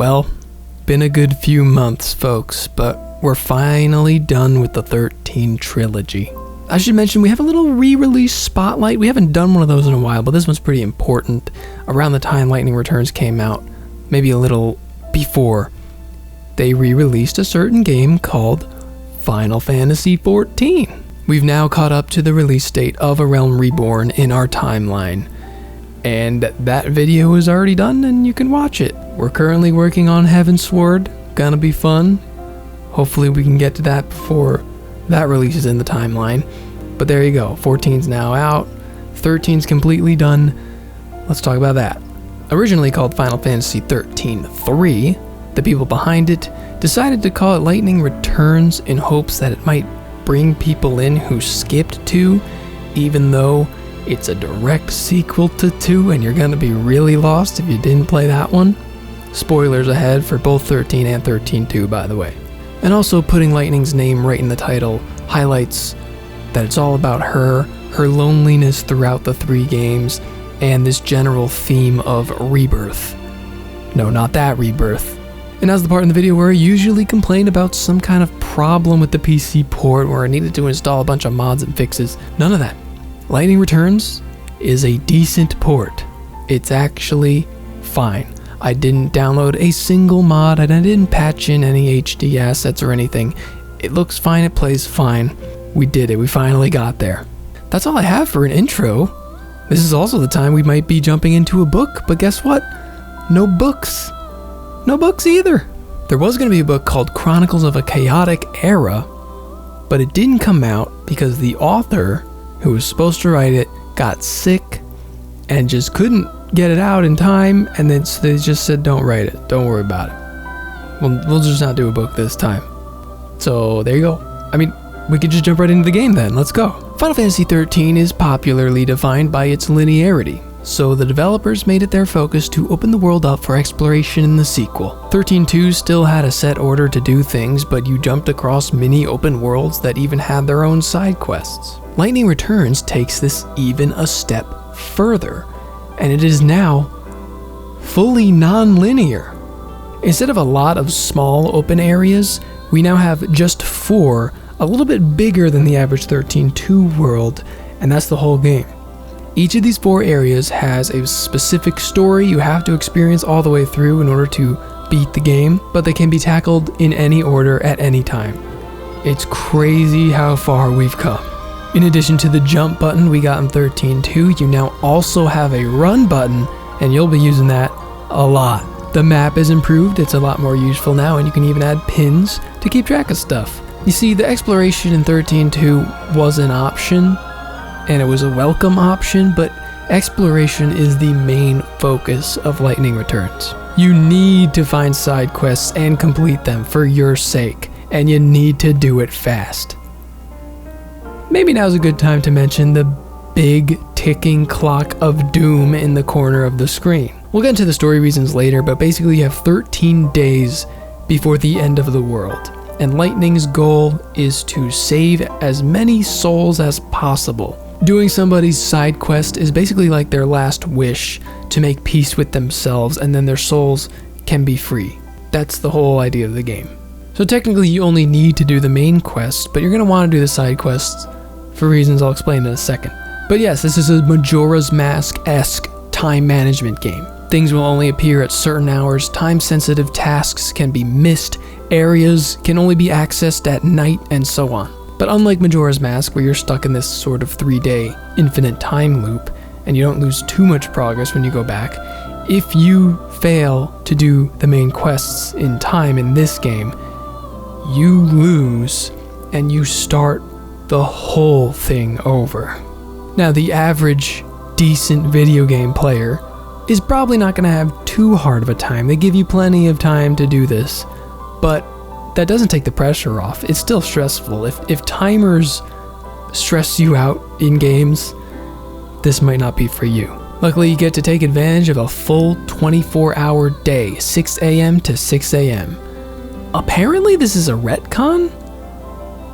Well, been a good few months, folks, but we're finally done with the 13 trilogy. I should mention we have a little re-release spotlight. We haven't done one of those in a while, but this one's pretty important. Around the time Lightning Returns came out, maybe a little before, they re-released a certain game called Final Fantasy XIV. We've now caught up to the release date of A Realm Reborn in our timeline, and that video is already done and you can watch it. We're currently working on Heavensward, gonna be fun. Hopefully we can get to that before that releases in the timeline. But there you go, 14's now out, 13's completely done. Let's talk about that. Originally called Final Fantasy XIII-3, the people behind it decided to call it Lightning Returns in hopes that it might bring people in who skipped 2, even though it's a direct sequel to 2 and you're gonna be really lost if you didn't play that one. Spoilers ahead for both 13 and 13-2, by the way. And also putting Lightning's name right in the title highlights that it's all about her loneliness throughout the 3 games, and this general theme of rebirth. No, not that rebirth. And now's the part in the video where I usually complain about some kind of problem with the PC port where I needed to install a bunch of mods and fixes. None of that. Lightning Returns is a decent port. It's actually fine. I didn't download a single mod and I didn't patch in any HD assets or anything. It looks fine, it plays fine. We did it, we finally got there. That's all I have for an intro. This is also the time we might be jumping into a book, but guess what? No books. No books either. There was going to be a book called Chronicles of a Chaotic Era, but it didn't come out because the author who was supposed to write it got sick and just couldn't get it out in time, and then they just said, don't write it, don't worry about it. We'll just not do a book this time. So there you go. I mean, we could just jump right into the game then, let's go. Final Fantasy XIII is popularly defined by its linearity, so the developers made it their focus to open the world up for exploration in the sequel. 13-2 still had a set order to do things, but you jumped across mini open worlds that even had their own side quests. Lightning Returns takes this even a step further, and it is now fully non-linear. Instead of a lot of small open areas, we now have just 4, a little bit bigger than the average 13-2 world, and that's the whole game. Each of these 4 areas has a specific story you have to experience all the way through in order to beat the game, but they can be tackled in any order at any time. It's crazy how far we've come. In addition to the jump button we got in 13-2, you now also have a run button, and you'll be using that a lot. The map is improved, it's a lot more useful now, and you can even add pins to keep track of stuff. You see, the exploration in 13-2 was an option, and it was a welcome option, but exploration is the main focus of Lightning Returns. You need to find side quests and complete them for your sake, and you need to do it fast. Maybe now's a good time to mention the big ticking clock of doom in the corner of the screen. We'll get into the story reasons later, but basically you have 13 days before the end of the world, and Lightning's goal is to save as many souls as possible. Doing somebody's side quest is basically like their last wish to make peace with themselves, and then their souls can be free. That's the whole idea of the game. So technically you only need to do the main quest, but you're going to want to do the side quests for reasons I'll explain in a second. But yes, this is a Majora's Mask-esque time management game. Things will only appear at certain hours, time-sensitive tasks can be missed, areas can only be accessed at night, and so on. But unlike Majora's Mask, where you're stuck in this sort of 3-day infinite time loop, and you don't lose too much progress when you go back, if you fail to do the main quests in time in this game, you lose and you start the whole thing over. Now, the average decent video game player is probably not going to have too hard of a time. They give you plenty of time to do this, but that doesn't take the pressure off. It's still stressful. If timers stress you out in games, this might not be for you. Luckily, you get to take advantage of a full 24-hour day, 6 a.m. to 6 a.m. Apparently, this is a retcon?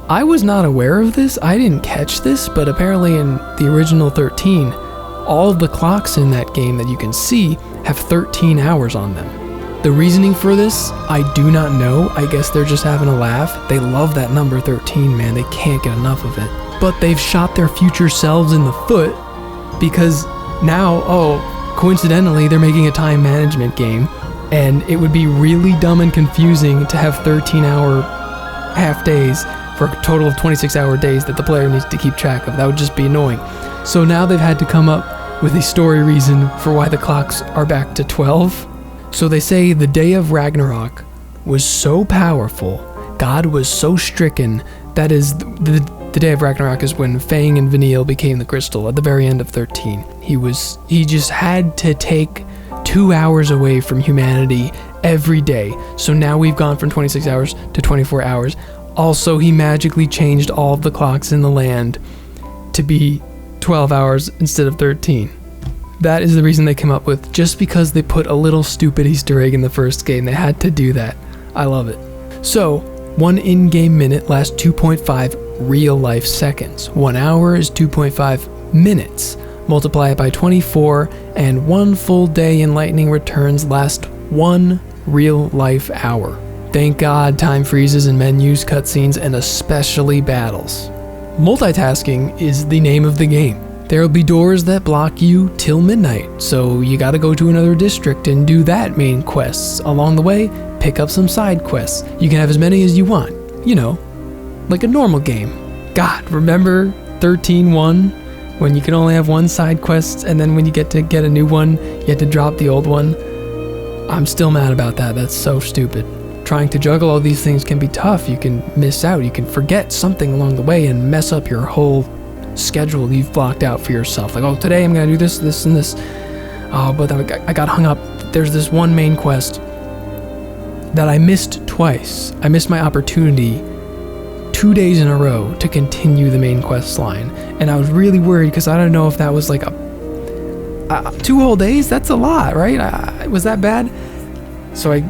I was not aware of this, I didn't catch this, but apparently in the original 13, all of the clocks in that game that you can see have 13 hours on them. The reasoning for this, I do not know. I guess they're just having a laugh. They love that number 13, man. They can't get enough of it. But they've shot their future selves in the foot because now, coincidentally, they're making a time management game, and it would be really dumb and confusing to have 13-hour half days for a total of 26-hour days that the player needs to keep track of. That would just be annoying. So now they've had to come up with a story reason for why the clocks are back to 12. So they say the day of Ragnarok was so powerful, God was so stricken, that is, the day of Ragnarok is when Fang and Vanille became the crystal at the very end of 13. He just had to take 2 hours away from humanity every day. So now we've gone from 26 hours to 24 hours. Also, he magically changed all of the clocks in the land to be 12 hours instead of 13. That is the reason they came up with, just because they put a little stupid Easter egg in the first game. They had to do that. I love it. So, 1 in-game minute lasts 2.5 real-life seconds. 1 hour is 2.5 minutes. Multiply it by 24, and 1 full day in Lightning Returns lasts 1 real-life hour. Thank God time freezes in menus, cutscenes, and especially battles. Multitasking is the name of the game. There will be doors that block you till midnight, so you gotta go to another district and do that main quests. Along the way, pick up some side quests. You can have as many as you want, you know, like a normal game. God, remember 13.1? When you can only have one side quest, and then when you get a new one, you have to drop the old one. I'm still mad about that. That's so stupid. Trying to juggle all these things can be tough. You can miss out. You can forget something along the way and mess up your whole schedule you've blocked out for yourself. Like, oh, today I'm gonna do this, this, and this. Oh, but I got hung up. There's this one main quest that I missed twice. I missed my opportunity 2 days in a row to continue the main quest line, and I was really worried because I don't know if that was like 2 whole days. That's a lot, right? Was that bad? So I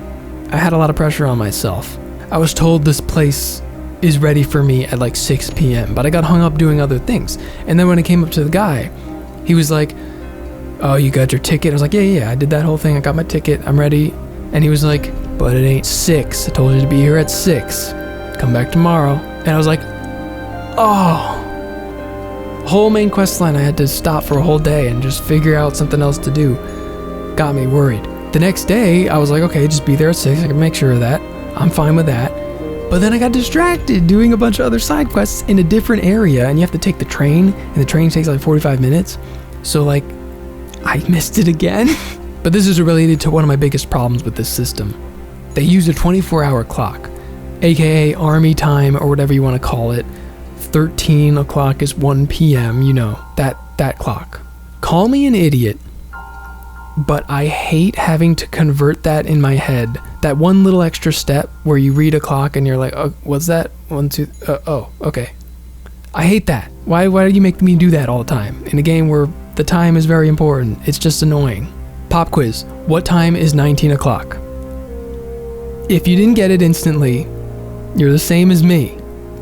had a lot of pressure on myself. I was told this place is ready for me at like 6 p.m. but I got hung up doing other things. And then when I came up to the guy, he was like, oh, you got your ticket? I was like, yeah, I did that whole thing. I got my ticket. I'm ready. And he was like, but it ain't 6. I told you to be here at 6. Come back tomorrow. And I was like, oh. Whole main quest line I had to stop for a whole day and just figure out something else to do. Got me worried. The next day, I was like, okay, just be there at 6. I can make sure of that. I'm fine with that. But then I got distracted doing a bunch of other side quests in a different area, and you have to take the train, and the train takes like 45 minutes. So like, I missed it again. But this is related to one of my biggest problems with this system. They use a 24-hour clock, aka army time or whatever you want to call it. 13 o'clock is 1 p.m., you know, that clock. Call me an idiot, but I hate having to convert that in my head. That one little extra step where you read a clock and you're like, oh, what's that? 1, 2, oh, okay. I hate that. Why do you make me do that all the time? In a game where the time is very important. It's just annoying. Pop quiz. What time is 19 o'clock? If you didn't get it instantly, you're the same as me.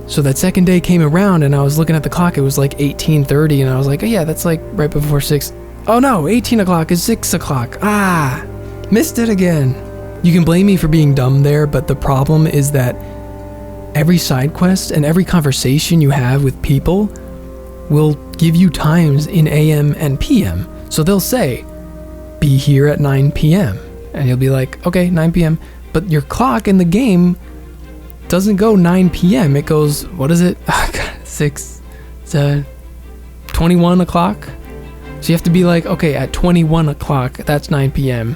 So that second day came around and I was looking at the clock. It was like 18:30 and I was like, oh yeah, that's like right before 6. Oh no, 18 o'clock is 6 o'clock. Ah, missed it again. You can blame me for being dumb there, but the problem is that every side quest and every conversation you have with people will give you times in AM and PM. So they'll say, be here at 9 p.m. And you'll be like, okay, 9 p.m. But your clock in the game doesn't go 9 p.m. It goes, what is it? 6, 7, 21 o'clock? So you have to be like, okay, at 21 o'clock, that's 9 p.m.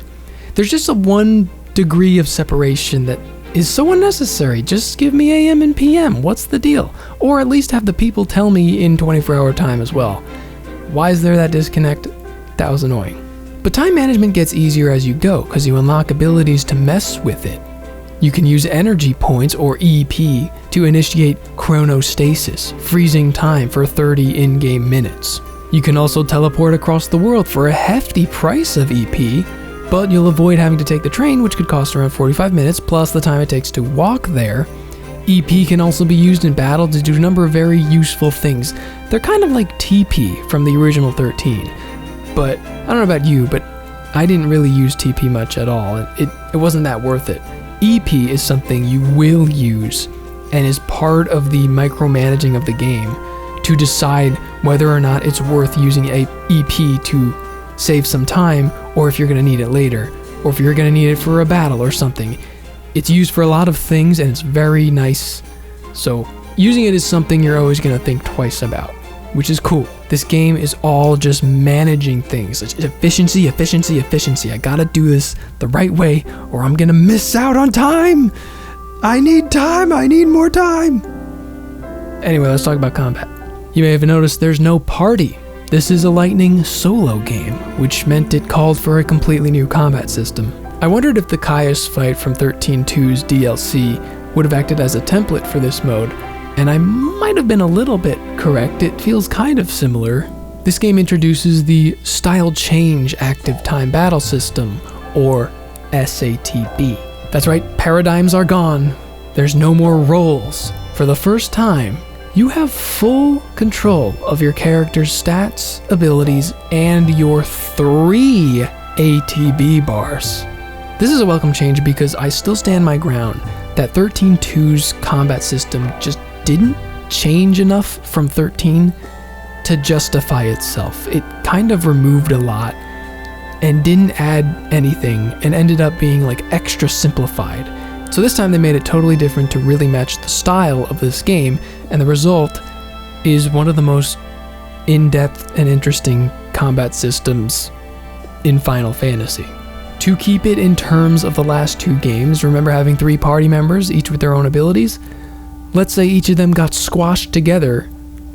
There's just a 1 degree of separation that is so unnecessary. Just give me AM and PM. What's the deal? Or at least have the people tell me in 24-hour time as well. Why is there that disconnect? That was annoying. But time management gets easier as you go because you unlock abilities to mess with it. You can use energy points, or EP, to initiate chronostasis, freezing time for 30 in-game minutes. You can also teleport across the world for a hefty price of EP, but you'll avoid having to take the train, which could cost around 45 minutes, plus the time it takes to walk there. EP can also be used in battle to do a number of very useful things. They're kind of like TP from the original 13. But, I don't know about you, but I didn't really use TP much at all. It wasn't that worth it. EP is something you will use and is part of the micromanaging of the game to decide whether or not it's worth using EP to save some time, or if you're going to need it later, or if you're going to need it for a battle or something. It's used for a lot of things and it's very nice. So using it is something you're always going to think twice about, which is cool. This game is all just managing things. It's efficiency, efficiency, efficiency. I gotta do this the right way or I'm gonna miss out on time. I need time. I need more time. Anyway, let's talk about combat. You may have noticed there's no party. This is a Lightning solo game, which meant it called for a completely new combat system. I wondered if the Caius fight from 13.2's DLC would have acted as a template for this mode, and I might have been a little bit correct. It feels kind of similar. This game introduces the Style Change Active Time Battle System, or SATB. That's right, paradigms are gone. There's no more roles. For the first time, you have full control of your character's stats, abilities, and your 3 ATB bars. This is a welcome change because I still stand my ground that 13.2's combat system just didn't change enough from 13 to justify itself. It kind of removed a lot and didn't add anything and ended up being like extra simplified. So this time they made it totally different to really match the style of this game, and the result is one of the most in-depth and interesting combat systems in Final Fantasy. To keep it in terms of the last 2 games, remember having 3 party members, each with their own abilities? Let's say each of them got squashed together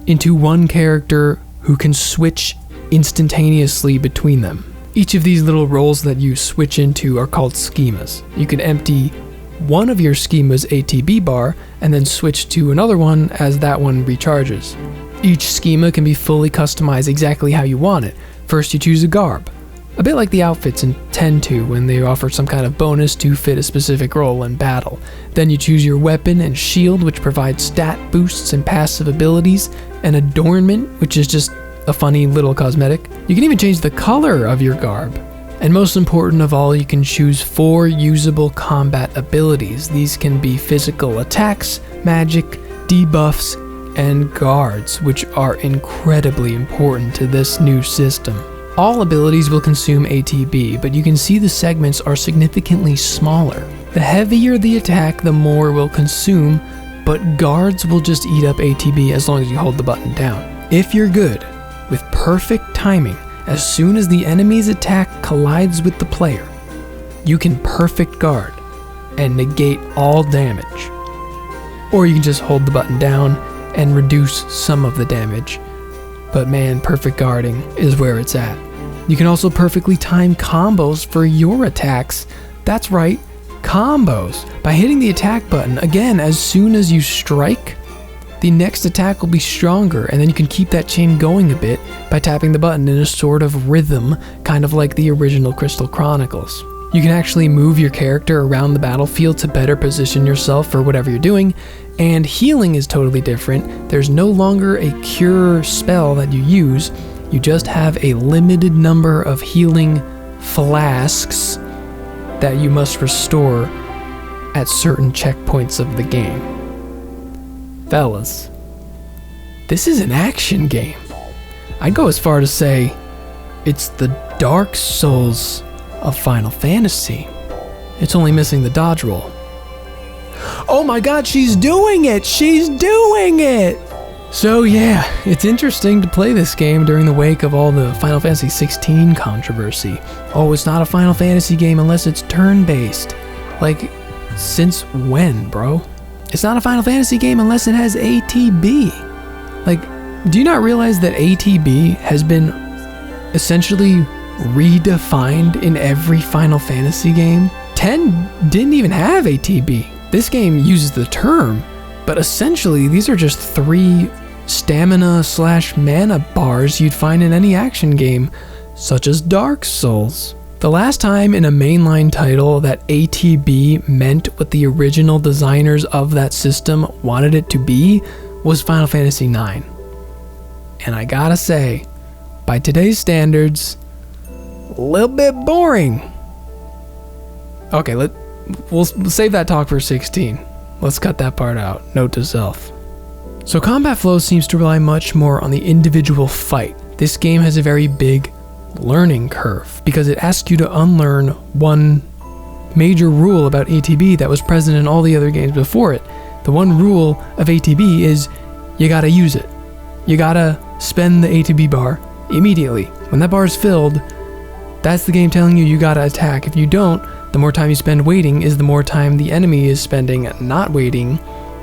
into one character who can switch instantaneously between them. Each of these little roles that you switch into are called schemas. You can empty one of your schema's ATB bar and then switch to another one as that one recharges. Each schema can be fully customized exactly how you want it. First you choose a garb. A bit like the outfits in 10.2 when they offer some kind of bonus to fit a specific role in battle. Then you choose your weapon and shield, which provides stat boosts and passive abilities, and adornment, which is just a funny little cosmetic. You can even change the color of your garb. And most important of all, you can choose 4 usable combat abilities. These can be physical attacks, magic, debuffs, and guards, which are incredibly important to this new system. All abilities will consume ATB, but you can see the segments are significantly smaller. The heavier the attack, the more it will consume, but guards will just eat up ATB as long as you hold the button down. If you're good, with perfect timing, as soon as the enemy's attack collides with the player, you can perfect guard and negate all damage. Or you can just hold the button down and reduce some of the damage. But man, perfect guarding is where it's at. You can also perfectly time combos for your attacks. That's right, combos. By hitting the attack button, again, as soon as you strike, the next attack will be stronger, and then you can keep that chain going a bit by tapping the button in a sort of rhythm, kind of like the original Crystal Chronicles. You can actually move your character around the battlefield to better position yourself for whatever you're doing, and healing is totally different. There's no longer a cure spell that you use, you just have a limited number of healing flasks that you must restore at certain checkpoints of the game. Fellas, this is an action game. I'd go as far to say it's the Dark Souls of Final Fantasy. It's only missing the dodge roll. Oh my god, she's doing it! She's doing it! So yeah, it's interesting to play this game during the wake of all the Final Fantasy XVI controversy. Oh, it's not a Final Fantasy game unless it's turn-based. Like, since when, bro? It's not a Final Fantasy game unless it has ATB. Like, do you not realize that ATB has been essentially redefined in every Final Fantasy game? 10 didn't even have ATB. This game uses the term, but essentially these are just 3 stamina/mana bars you'd find in any action game, such as Dark Souls. The last time in a mainline title that ATB meant what the original designers of that system wanted it to be was Final Fantasy IX. And I gotta say, by today's standards, a little bit boring. Okay, we'll save that talk for 16. Let's cut that part out. Note to self. So combat flow seems to rely much more on the individual fight. This game has a very big learning curve because it asks you to unlearn one major rule about ATB that was present in all the other games before it. The one rule of ATB is you gotta use it. You gotta spend the ATB bar immediately. When that bar is filled, that's the game telling you gotta attack. If you don't, the more time you spend waiting is the more time the enemy is spending not waiting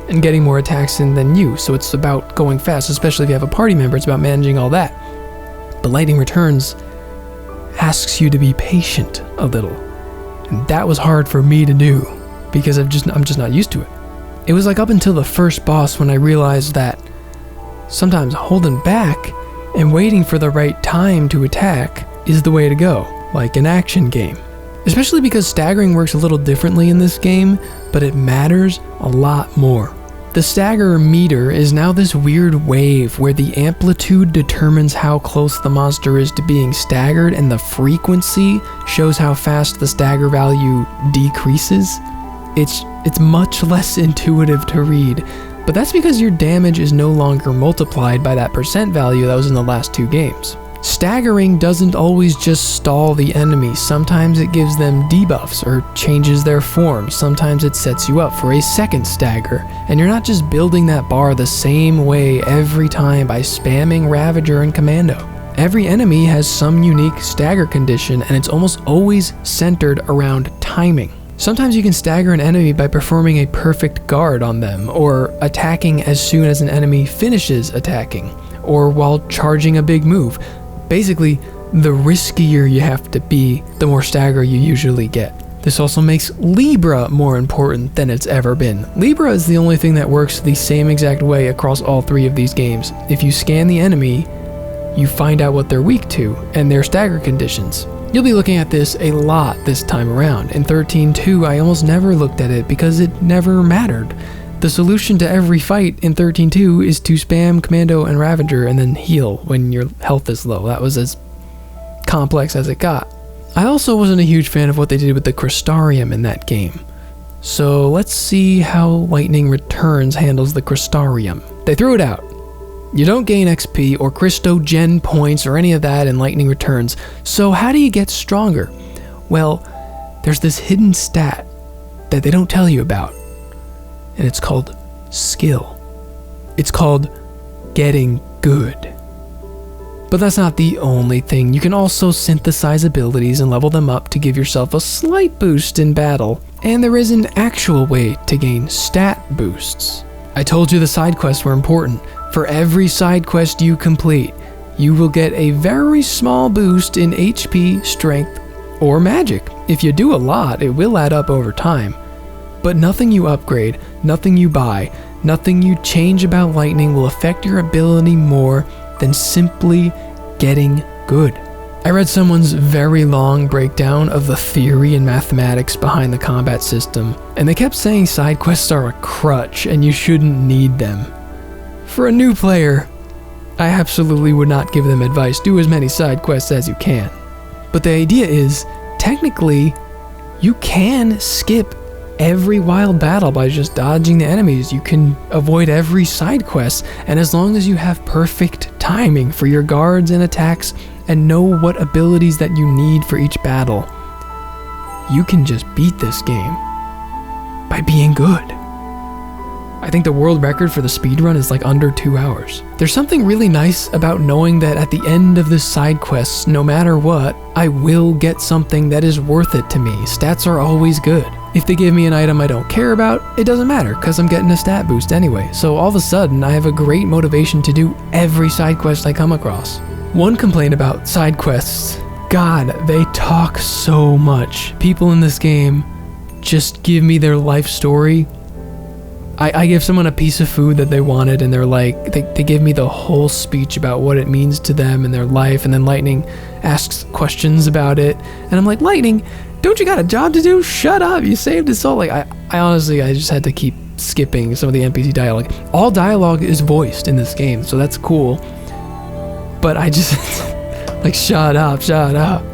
and getting more attacks in than you. So it's about going fast, especially if you have a party member. It's about managing all that. But Lightning Returns asks you to be patient a little. And that was hard for me to do because I'm just not used to it. It was like up until the first boss when I realized that sometimes holding back and waiting for the right time to attack is the way to go, like an action game. Especially because staggering works a little differently in this game, but it matters a lot more. The stagger meter is now this weird wave where the amplitude determines how close the monster is to being staggered, and the frequency shows how fast the stagger value decreases. It's much less intuitive to read, but that's because your damage is no longer multiplied by that percent value that was in the last two games. Staggering doesn't always just stall the enemy. Sometimes it gives them debuffs or changes their form. Sometimes it sets you up for a second stagger. And you're not just building that bar the same way every time by spamming Ravager and Commando. Every enemy has some unique stagger condition, and it's almost always centered around timing. Sometimes you can stagger an enemy by performing a perfect guard on them, or attacking as soon as an enemy finishes attacking, or while charging a big move. Basically, the riskier you have to be, the more stagger you usually get. This also makes Libra more important than it's ever been. Libra is the only thing that works the same exact way across all three of these games. If you scan the enemy, you find out what they're weak to and their stagger conditions. You'll be looking at this a lot this time around. In 13.2, I almost never looked at it because it never mattered. The solution to every fight in 13.2 is to spam Commando and Ravager and then heal when your health is low. That was as complex as it got. I also wasn't a huge fan of what they did with the Crystarium in that game. So let's see how Lightning Returns handles the Crystarium. They threw it out. You don't gain XP or Christogen points or any of that in Lightning Returns. So how do you get stronger? Well, there's this hidden stat that they don't tell you about. And it's called skill. It's called getting good. But that's not the only thing. You can also synthesize abilities and level them up to give yourself a slight boost in battle. And there is an actual way to gain stat boosts. I told you the side quests were important. For every side quest you complete, you will get a very small boost in HP, strength, or magic. If you do a lot, it will add up over time. But nothing you upgrade, nothing you buy, nothing you change about Lightning will affect your ability more than simply getting good. I read someone's very long breakdown of the theory and mathematics behind the combat system, and they kept saying side quests are a crutch and you shouldn't need them. For a new player, I absolutely would not give them advice. Do as many side quests as you can. But the idea is, technically, you can skip every wild battle by just dodging the enemies. You can avoid every side quest, and as long as you have perfect timing for your guards and attacks and know what abilities that you need for each battle, you can just beat this game by being good. I think the world record for the speedrun is like under 2 hours. There's something really nice about knowing that at the end of this side quest, no matter what, I will get something that is worth it to me. Stats are always good. If they give me an item I don't care about, it doesn't matter because I'm getting a stat boost anyway. So all of a sudden, I have a great motivation to do every side quest I come across. One complaint about side quests, God, they talk so much. People in this game just give me their life story. I give someone a piece of food that they wanted, and they're like, they give me the whole speech about what it means to them and their life, and then Lightning asks questions about it, and I'm like, Lightning, don't you got a job to do? Shut up, you saved his soul. Like, I honestly, I just had to keep skipping some of the NPC dialogue. All dialogue is voiced in this game, so that's cool, but I just, like, shut up.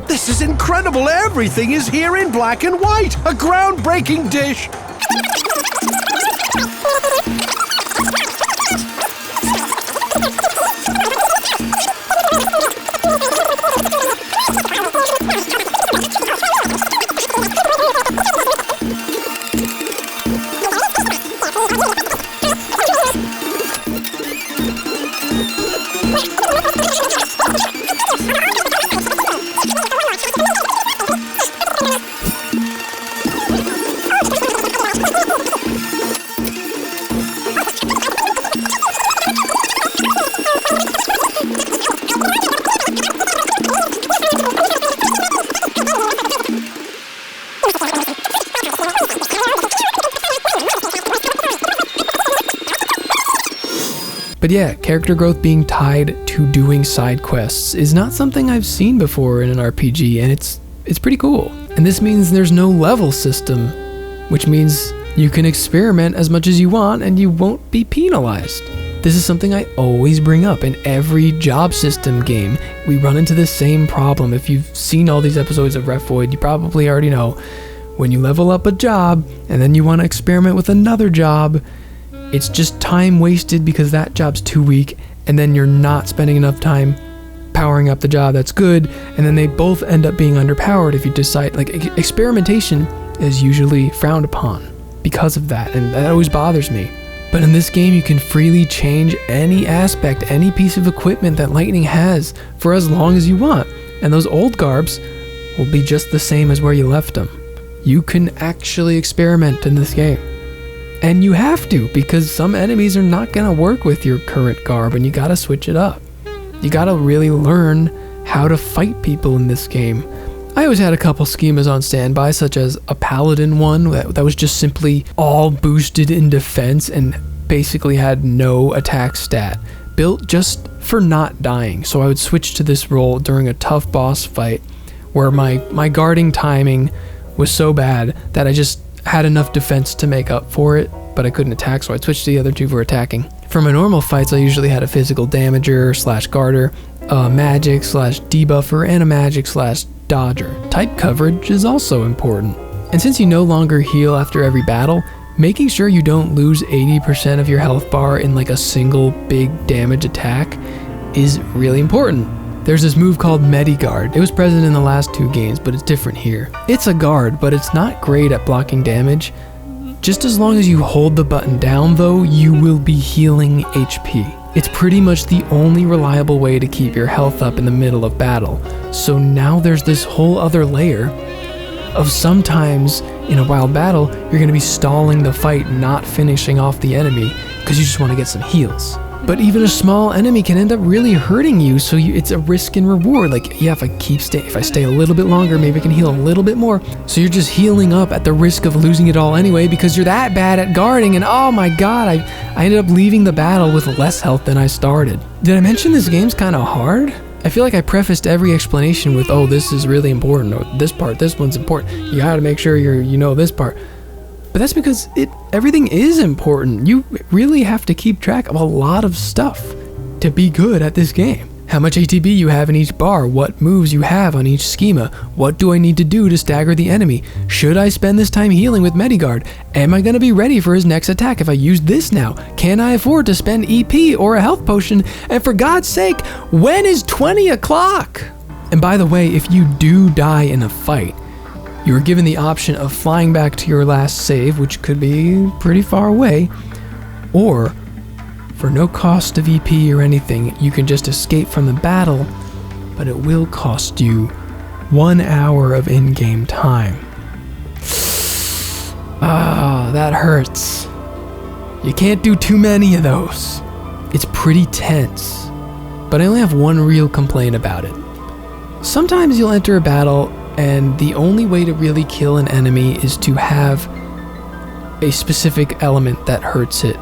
This This is incredible. Everything is here in black and white. A groundbreaking dish. But yeah, character growth being tied to doing side quests is not something I've seen before in an RPG, and it's pretty cool. And this means there's no level system, which means you can experiment as much as you want and you won't be penalized. This is something I always bring up in every job system game. We run into the same problem. If you've seen all these episodes of REFFOID, you probably already know when you level up a job and then you want to experiment with another job, it's just time wasted because that job's too weak, and then you're not spending enough time powering up the job that's good, and then they both end up being underpowered if you decide, like, experimentation is usually frowned upon because of that, and that always bothers me. But in this game, you can freely change any aspect, any piece of equipment that Lightning has for as long as you want, and those old garbs will be just the same as where you left them. You can actually experiment in this game. And you have to, because some enemies are not going to work with your current garb, and you gotta switch it up. You gotta really learn how to fight people in this game. I always had a couple schemas on standby, such as a paladin one that was just simply all boosted in defense and basically had no attack stat, built just for not dying. So I would switch to this role during a tough boss fight where my guarding timing was so bad that I just had enough defense to make up for it, but I couldn't attack, so I switched to the other two for attacking. For my normal fights, I usually had a physical damager / guarder, a magic / debuffer, and a magic / dodger. Type coverage is also important. And since you no longer heal after every battle, making sure you don't lose 80% of your health bar in like a single big damage attack is really important. There's this move called Mediguard. It was present in the last two games, but it's different here. It's a guard, but it's not great at blocking damage. Just as long as you hold the button down though, you will be healing HP. It's pretty much the only reliable way to keep your health up in the middle of battle. So now there's this whole other layer of sometimes in a wild battle, you're going to be stalling the fight, not finishing off the enemy because you just want to get some heals. But even a small enemy can end up really hurting you, so it's a risk and reward. Like, yeah, if I stay a little bit longer, maybe I can heal a little bit more. So you're just healing up at the risk of losing it all anyway because you're that bad at guarding, and oh my god, I ended up leaving the battle with less health than I started. Did I mention this game's kind of hard? I feel like I prefaced every explanation with, oh, this is really important, or this one's important. You gotta make sure you know this part. But that's because everything is important. You really have to keep track of a lot of stuff to be good at this game. How much ATB you have in each bar, what moves you have on each schema, what do I need to do to stagger the enemy, should I spend this time healing with Mediguard, am I going to be ready for his next attack if I use this now, can I afford to spend EP or a health potion, and for God's sake, when is 20 o'clock? And by the way, if you do die in a fight, you are given the option of flying back to your last save, which could be pretty far away, or for no cost of EP or anything, you can just escape from the battle, but it will cost you 1 hour of in-game time. Ah, that hurts. You can't do too many of those. It's pretty tense, but I only have one real complaint about it. Sometimes you'll enter a battle and the only way to really kill an enemy is to have a specific element that hurts it.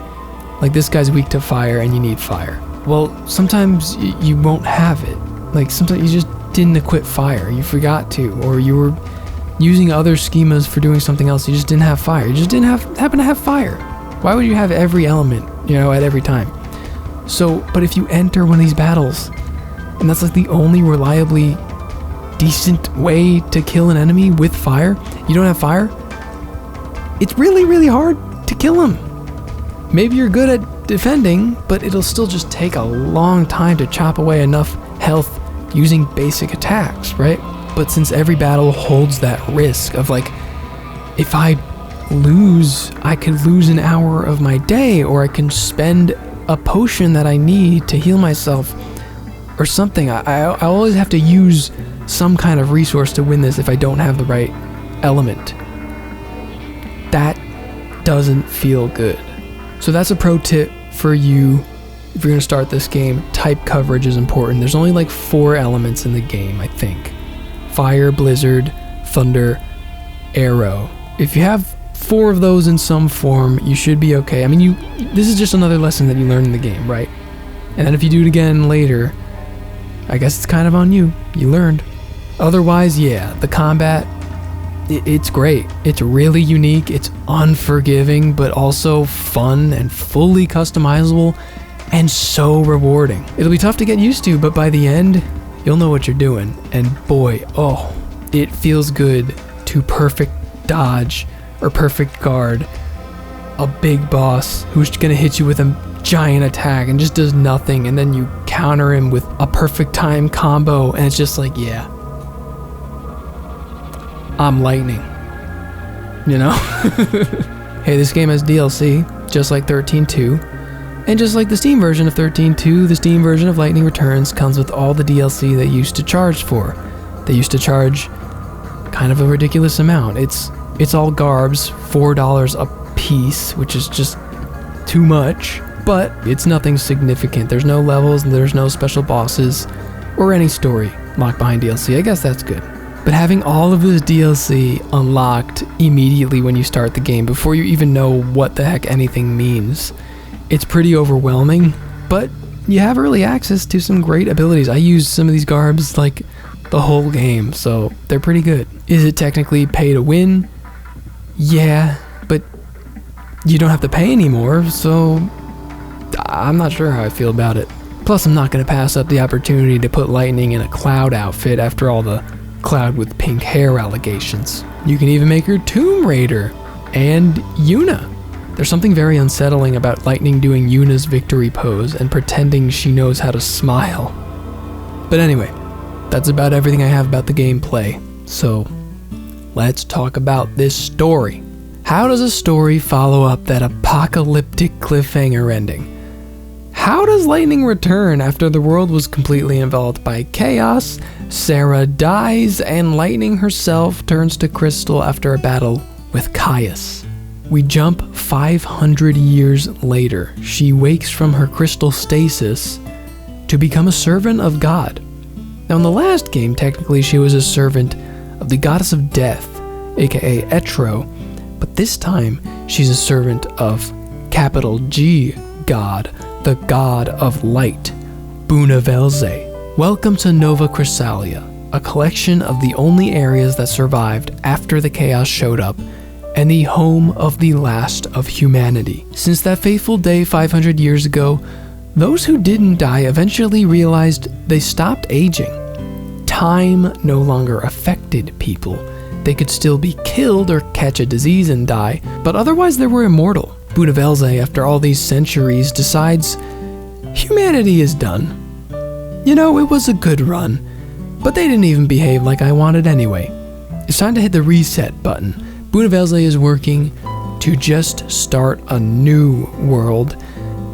Like, this guy's weak to fire and you need fire. Well, sometimes you won't have it. Like, sometimes you just didn't equip fire, you forgot to, or you were using other schemas for doing something else, you just didn't have fire. You just didn't happen to have fire. Why would you have every element, at every time? So, but if you enter one of these battles, and that's like the only reliably decent way to kill an enemy with fire, you don't have fire, it's really, really hard to kill him. Maybe you're good at defending, but it'll still just take a long time to chop away enough health using basic attacks, right? But since every battle holds that risk of like, if I lose, I could lose an hour of my day, or I can spend a potion that I need to heal myself or something. I always have to use some kind of resource to win this if I don't have the right element. That doesn't feel good. So that's a pro tip for you if you're going to start this game. Type coverage is important. There's only like 4 elements in the game, I think. Fire, blizzard, thunder, arrow. If you have 4 of those in some form, you should be okay. I mean, this is just another lesson that you learn in the game, right? And then if you do it again later, I guess it's kind of on you. You learned. Otherwise, yeah, the combat, it's great. It's really unique. It's unforgiving, but also fun and fully customizable and so rewarding. It'll be tough to get used to, but by the end, you'll know what you're doing. And boy, oh, it feels good to perfect dodge or perfect guard a big boss who's gonna hit you with a giant attack and just does nothing, and then you counter him with a perfect time combo, and it's just like, yeah, I'm lightning, you know? Hey, this game has DLC, just like 13.2, and just like the Steam version of 13.2, the Steam version of Lightning Returns comes with all the DLC they used to charge for. They used to charge kind of a ridiculous amount. It's all garbs, $4 a piece, which is just too much, but it's nothing significant. There's no levels, and there's no special bosses, or any story locked behind DLC. I guess that's good. But having all of this DLC unlocked immediately when you start the game, before you even know what the heck anything means, it's pretty overwhelming, but you have early access to some great abilities. I use some of these garbs like the whole game, so they're pretty good. Is it technically pay to win? Yeah, but you don't have to pay anymore, so I'm not sure how I feel about it. Plus, I'm not going to pass up the opportunity to put Lightning in a Cloud outfit after all the Cloud with pink hair allegations. You can even make her Tomb Raider and Yuna. There's something very unsettling about Lightning doing Yuna's victory pose and pretending she knows how to smile. But anyway, that's about everything I have about the gameplay. So, let's talk about this story. How does a story follow up that apocalyptic cliffhanger ending? How does Lightning return after the world was completely enveloped by chaos, Sarah dies, and Lightning herself turns to crystal after a battle with Caius? We jump 500 years later. She wakes from her crystal stasis to become a servant of God. Now in the last game, technically she was a servant of the goddess of death, aka Etro, but this time she's a servant of capital G God, the god of light, Bunavelze. Welcome to Nova Chrysalia, a collection of the only areas that survived after the chaos showed up, and the home of the last of humanity. Since that fateful day 500 years ago, those who didn't die eventually realized they stopped aging. Time no longer affected people. They could still be killed or catch a disease and die, but otherwise they were immortal. Bunavelze, after all these centuries, decides humanity is done. You know, it was a good run, but they didn't even behave like I wanted anyway. It's time to hit the reset button. Bunavelze is working to just start a new world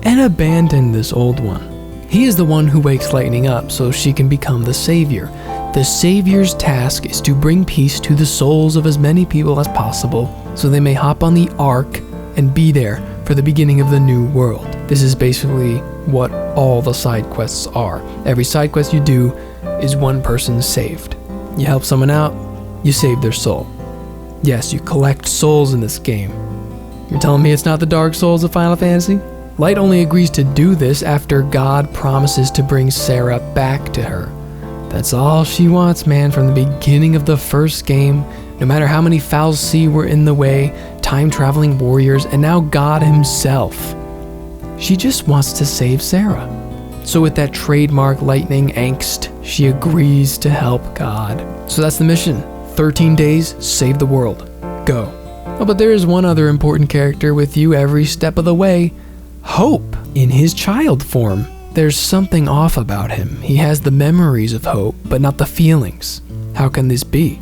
and abandon this old one. He is the one who wakes Lightning up so she can become the savior. The savior's task is to bring peace to the souls of as many people as possible so they may hop on the Ark and be there for the beginning of the new world. This is basically what all the side quests are. Every side quest you do is one person saved. You help someone out, you save their soul. Yes, you collect souls in this game. You're telling me it's not the Dark Souls of Final Fantasy? Light only agrees to do this after God promises to bring Sarah back to her. That's all she wants, man, from the beginning of the first game. No matter how many Foul Sea were in the way, time-traveling warriors, and now God himself. She just wants to save Sarah. So with that trademark lightning angst, she agrees to help God. So that's the mission. 13 days, save the world. Go. Oh, but there is one other important character with you every step of the way. Hope, in his child form. There's something off about him. He has the memories of Hope, but not the feelings. How can this be?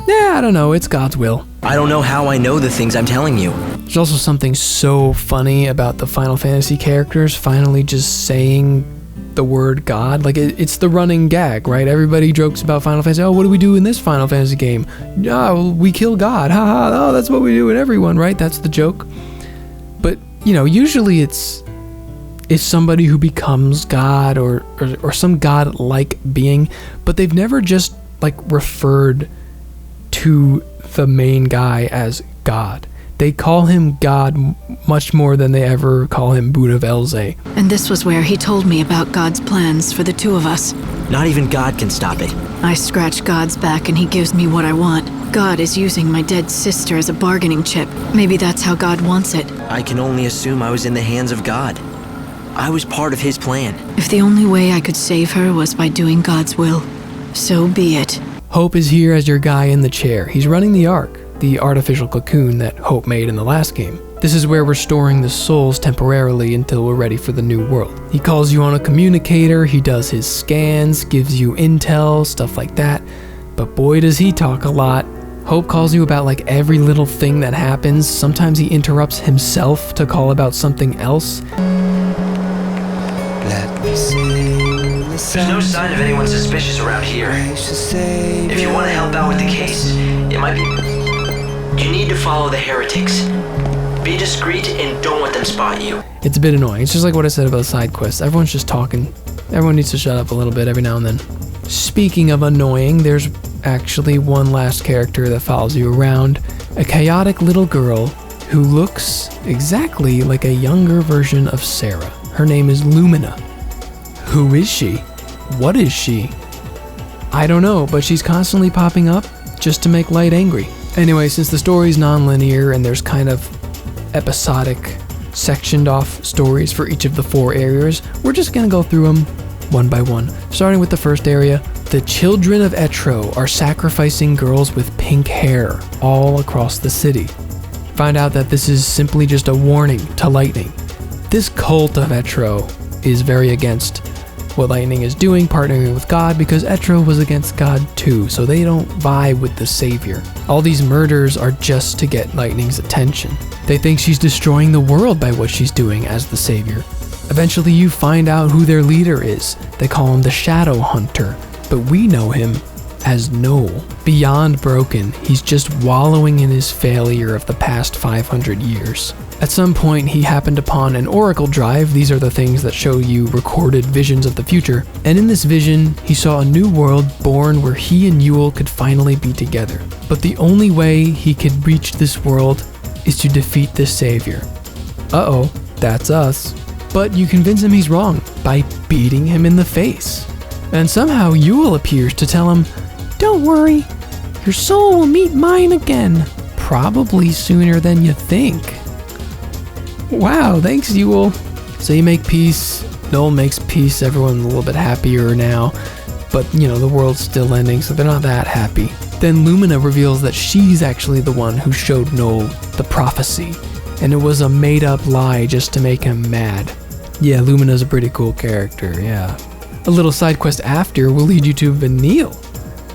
Yeah, I don't know, it's God's will. I don't know how I know the things I'm telling you. There's also something so funny about the Final Fantasy characters finally just saying the word God. Like, it's the running gag, right? Everybody jokes about Final Fantasy. Oh, what do we do in this Final Fantasy game? Oh, we kill God. Ha ha. Oh, that's what we do in everyone, right? That's the joke. But, usually it's somebody who becomes God or some God-like being, but they've never just, referred to the main guy as God. They call him God much more than they ever call him Buddha Velze. And this was where he told me about God's plans for the two of us. Not even God can stop it. I scratch God's back and he gives me what I want. God is using my dead sister as a bargaining chip. Maybe that's how God wants it. I can only assume I was in the hands of God. I was part of his plan. If the only way I could save her was by doing God's will, so be it. Hope is here as your guy in the chair. He's running the Ark, the artificial cocoon that Hope made in the last game. This is where we're storing the souls temporarily until we're ready for the new world. He calls you on a communicator, he does his scans, gives you intel, stuff like that. But boy does he talk a lot. Hope calls you about every little thing that happens. Sometimes he interrupts himself to call about something else. There's no sign of anyone suspicious around here. If you want to help out with the case, it might be... You need to follow the heretics. Be discreet and don't let them spot you. It's a bit annoying. It's just like what I said about side quests. Everyone's just talking. Everyone needs to shut up a little bit every now and then. Speaking of annoying, there's actually one last character that follows you around. A chaotic little girl who looks exactly like a younger version of Sarah. Her name is Lumina. Who is she? What is she? I don't know, but she's constantly popping up just to make Light angry. Anyway, since the story's non-linear and there's kind of episodic, sectioned off stories for each of the 4 areas, we're just gonna go through them one by one. Starting with the first area, the children of Etro are sacrificing girls with pink hair all across the city. Find out that this is simply just a warning to Lightning. This cult of Etro is very against what Lightning is doing, partnering with God, because Etro was against God too, so they don't vibe with the savior. All these murders are just to get Lightning's attention. They think she's destroying the world by what she's doing as the savior. Eventually you find out who their leader is. They call him the Shadow Hunter, but we know him as Noel. Beyond broken, he's just wallowing in his failure of the past 500 years. At some point, he happened upon an oracle drive. These are the things that show you recorded visions of the future. And in this vision, he saw a new world born where he and Yule could finally be together. But the only way he could reach this world is to defeat the savior. Uh-oh, that's us. But you convince him he's wrong by beating him in the face. And somehow Yule appears to tell him, "Don't worry, your soul will meet mine again. Probably sooner than you think." Wow, thanks Yule. So you make peace, Noel makes peace, everyone's a little bit happier now, but the world's still ending, so they're not that happy. Then Lumina reveals that she's actually the one who showed Noel the prophecy, and it was a made up lie just to make him mad. Yeah, Lumina's a pretty cool character, yeah. A little side quest after will lead you to Vanille,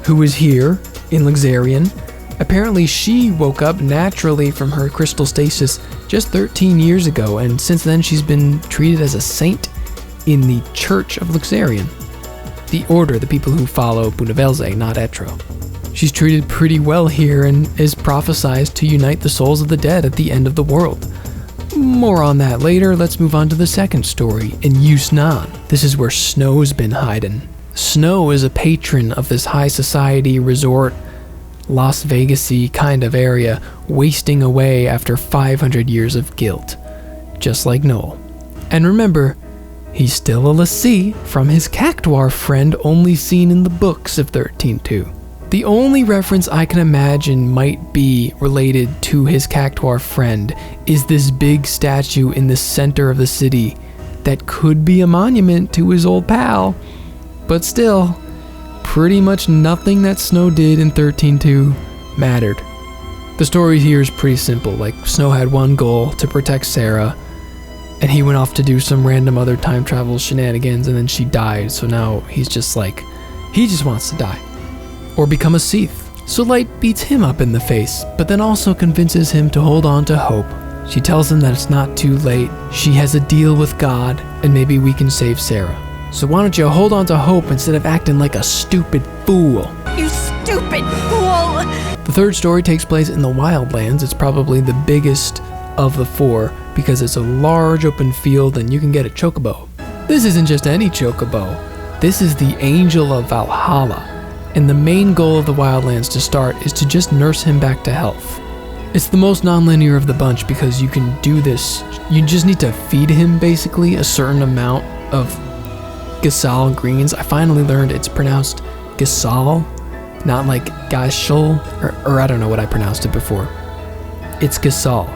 who is here in Luxarian. Apparently she woke up naturally from her crystal stasis just 13 years ago, and since then she's been treated as a saint in the Church of Luxarian. The Order, the people who follow Bunavelze, not Etro. She's treated pretty well here and is prophesized to unite the souls of the dead at the end of the world. More on that later. Let's move on to the second story, in Yusnan. This is where Snow's been hiding. Snow is a patron of this high society resort, Las Vegas-y kind of area, wasting away after 500 years of guilt, just like Noel. And remember, he's still a Lassie from his Cactuar friend only seen in the books of 13.2. The only reference I can imagine might be related to his Cactuar friend is this big statue in the center of the city that could be a monument to his old pal. But still, pretty much nothing that Snow did in 13.2 mattered. The story here is pretty simple. Like, Snow had one goal, to protect Sarah, and he went off to do some random other time travel shenanigans, and then she died, so now he's just like, he just wants to die. Or become a Seath. So Light beats him up in the face, but then also convinces him to hold on to hope. She tells him that it's not too late, she has a deal with God, and maybe we can save Sarah. So why don't you hold on to hope instead of acting like a stupid fool? You stupid fool! The third story takes place in the Wildlands. It's probably the biggest of the four because it's a large open field and you can get a chocobo. This isn't just any chocobo. This is the Angel of Valhalla. And the main goal of the Wildlands to start is to just nurse him back to health. It's the most non-linear of the bunch because you can do this. You just need to feed him basically a certain amount of Gasal greens. I finally learned it's pronounced Gasal, not like Gashul, or I don't know what I pronounced it before. It's Gasal.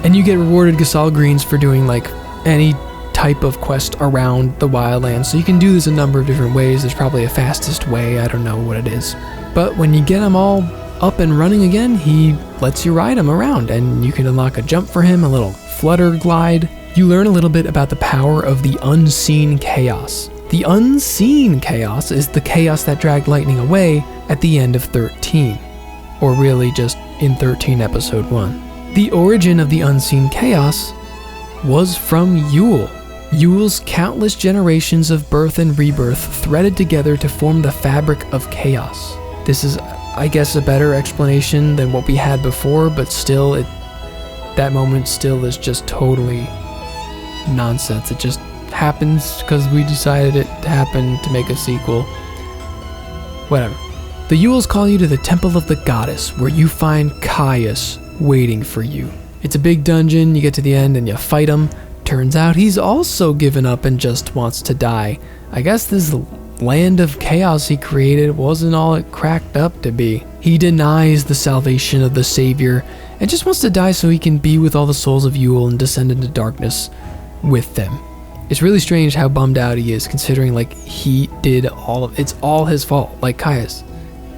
And you get rewarded Gasal greens for doing like any type of quest around the Wildlands. So you can do this a number of different ways. There's probably a fastest way, I don't know what it is. But when you get them all up and running again, he lets you ride him around and you can unlock a jump for him, a little flutter glide. You learn a little bit about the power of the unseen chaos. The unseen chaos is the chaos that dragged Lightning away at the end of 13, or really just in 13 episode 1. The origin of the unseen chaos was from Yule. Yule's countless generations of birth and rebirth threaded together to form the fabric of chaos. This is, I guess, a better explanation than what we had before, but still, that moment still is just totally nonsense. It just happens because we decided it happened to make a sequel. Whatever. The Yules call you to the Temple of the Goddess, where you find Caius waiting for you. It's a big dungeon, you get to the end and you fight him. Turns out he's also given up and just wants to die. I guess this land of chaos he created wasn't all it cracked up to be. He denies the salvation of the Savior and just wants to die so he can be with all the souls of Yule and descend into darkness with them. It's really strange how bummed out he is, considering like he did it's all his fault. Like, Caius,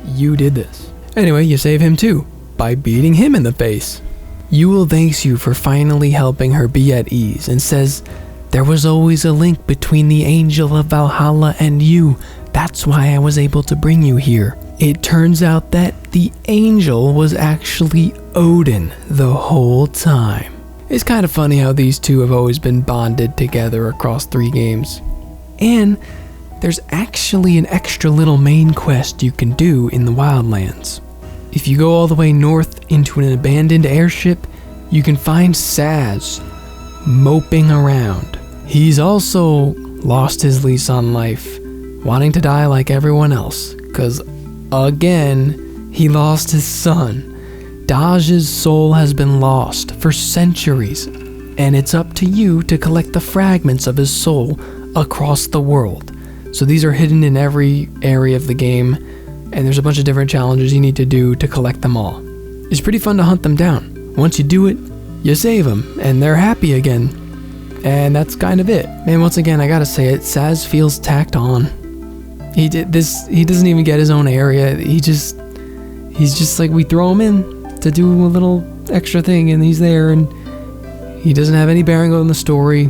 you did this. Anyway, you save him too, by beating him in the face. Yule thanks you for finally helping her be at ease and says, there was always a link between the Angel of Valhalla and you. That's why I was able to bring you here. It turns out that the angel was actually Odin the whole time. It's kind of funny how these two have always been bonded together across 3 games. And there's actually an extra little main quest you can do in the Wildlands. If you go all the way north into an abandoned airship, you can find Saz moping around. He's also lost his lease on life, wanting to die like everyone else, because again, he lost his son. Daj's soul has been lost for centuries, and it's up to you to collect the fragments of his soul across the world. So these are hidden in every area of the game, and there's a bunch of different challenges you need to do to collect them all. It's pretty fun to hunt them down. Once you do it, you save them, and they're happy again. And that's kind of it. And once again, I gotta say it, Saz feels tacked on. He doesn't even get his own area. He's just like, we throw him in to do a little extra thing, and he's there, and he doesn't have any bearing on the story.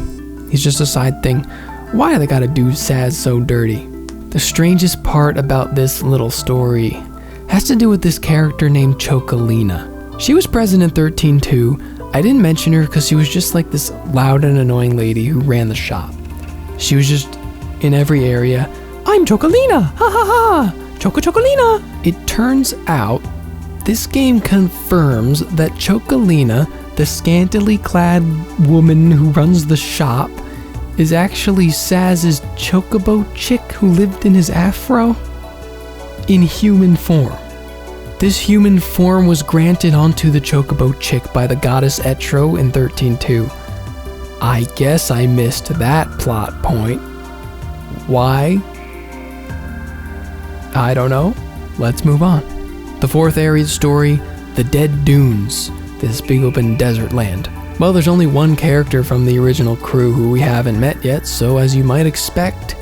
He's just a side thing. Why do they gotta do Saz so dirty? The strangest part about this little story has to do with this character named Chocolina. She was present in 13.2. I didn't mention her because she was just like this loud and annoying lady who ran the shop. She was just in every area. I'm Chocolina! Ha ha ha! Chocolina! It turns out this game confirms that Chocolina, the scantily clad woman who runs the shop, is actually Saz's chocobo chick who lived in his afro in human form. This human form was granted onto the chocobo chick by the goddess Etro in 13.2. I guess I missed that plot point. Why? I don't know. Let's move on. The 4th area of the story, the Dead Dunes, this big open desert land. Well, there's only one character from the original crew who we haven't met yet, so as you might expect,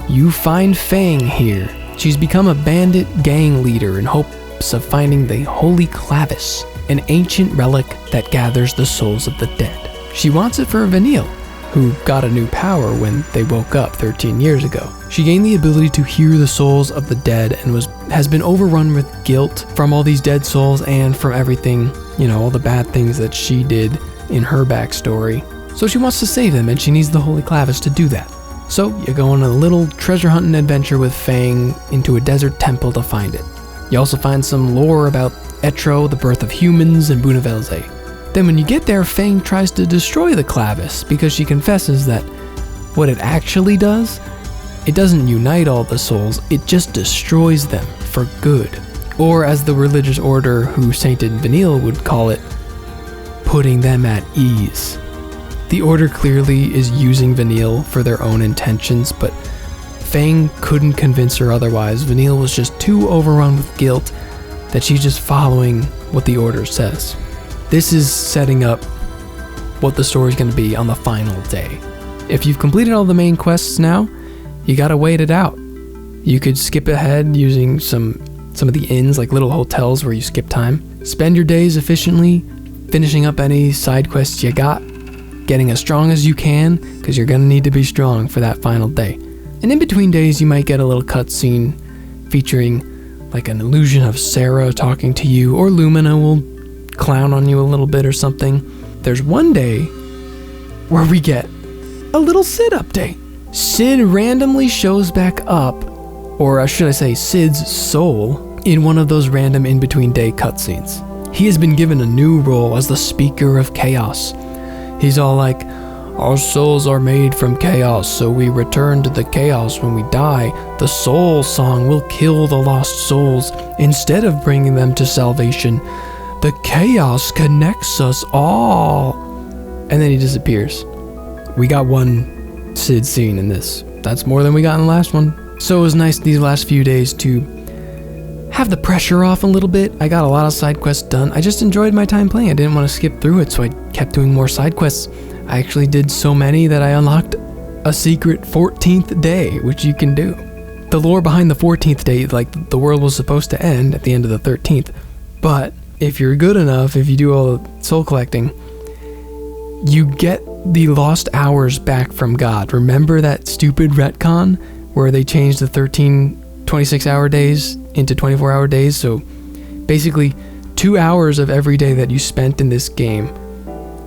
you find Fang here. She's become a bandit gang leader in hopes of finding the Holy Clavis, an ancient relic that gathers the souls of the dead. She wants it for Vanille, who got a new power when they woke up 13 years ago. She gained the ability to hear the souls of the dead and has been overrun with guilt from all these dead souls and from everything, all the bad things that she did in her backstory. So she wants to save them, and she needs the Holy Clavis to do that. So you go on a little treasure hunting adventure with Fang into a desert temple to find it. You also find some lore about Etro, the birth of humans, and Bunavelze. Then when you get there, Fang tries to destroy the Clavis because she confesses that what it actually does, it doesn't unite all the souls, it just destroys them for good. Or as the religious order who sainted Vanille would call it, putting them at ease. The order clearly is using Vanille for their own intentions, but Fang couldn't convince her otherwise. Vanille was just too overrun with guilt that she's just following what the order says. This is setting up what the story's going to be on the final day. If you've completed all the main quests now, you gotta wait it out. You could skip ahead using some of the inns, like little hotels where you skip time. Spend your days efficiently, finishing up any side quests you got, getting as strong as you can, because you're gonna need to be strong for that final day. And in between days, you might get a little cutscene featuring like an illusion of Sarah talking to you, or Lumina will clown on you a little bit or something. There's one day where we get a little Sid update. Sid randomly shows back up, or should I say Sid's soul, in one of those random in-between day cutscenes. He has been given a new role as the Speaker of Chaos. He's all like, our souls are made from chaos, so we return to the chaos when we die. The soul song will kill the lost souls instead of bringing them to salvation. The chaos connects us all. And then he disappears. We got one Sid scene in this. That's more than we got in the last one. So it was nice these last few days to have the pressure off a little bit. I got a lot of side quests done. I just enjoyed my time playing. I didn't want to skip through it, so I kept doing more side quests. I actually did so many that I unlocked a secret 14th day, which you can do. The lore behind the 14th day, like the world was supposed to end at the end of the 13th, but if you're good enough, if you do all the soul collecting, you get the lost hours back from God. Remember that stupid retcon where they changed the 13 26-hour days into 24-hour days? So basically 2 hours of every day that you spent in this game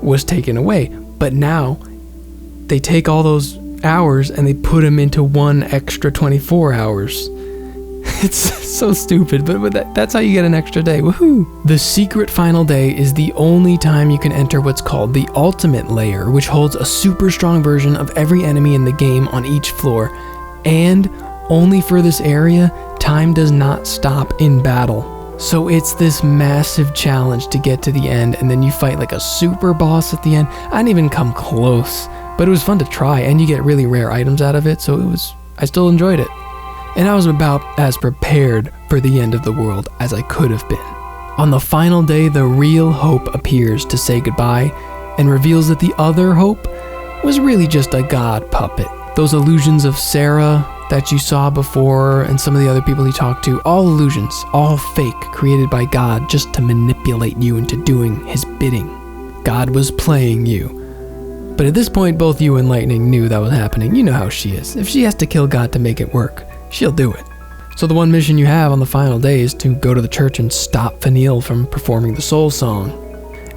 was taken away. But now they take all those hours and they put them into one extra 24 hours. It's so stupid, but that's how you get an extra day. Woohoo! The secret final day is the only time you can enter what's called the ultimate layer, which holds a super strong version of every enemy in the game on each floor. And only for this area, time does not stop in battle. So it's this massive challenge to get to the end, and then you fight like a super boss at the end. I didn't even come close, but it was fun to try, and you get really rare items out of it, so I still enjoyed it. And I was about as prepared for the end of the world as I could have been. On the final day, the real Hope appears to say goodbye and reveals that the other Hope was really just a god puppet. Those illusions of Sarah that you saw before and some of the other people he talked to, all illusions, all fake, created by God just to manipulate you into doing his bidding. God was playing you. But at this point, both you and Lightning knew that was happening. You know how she is. If she has to kill God to make it work, she'll do it. So the one mission you have on the final day is to go to the church and stop Vanille from performing the soul song.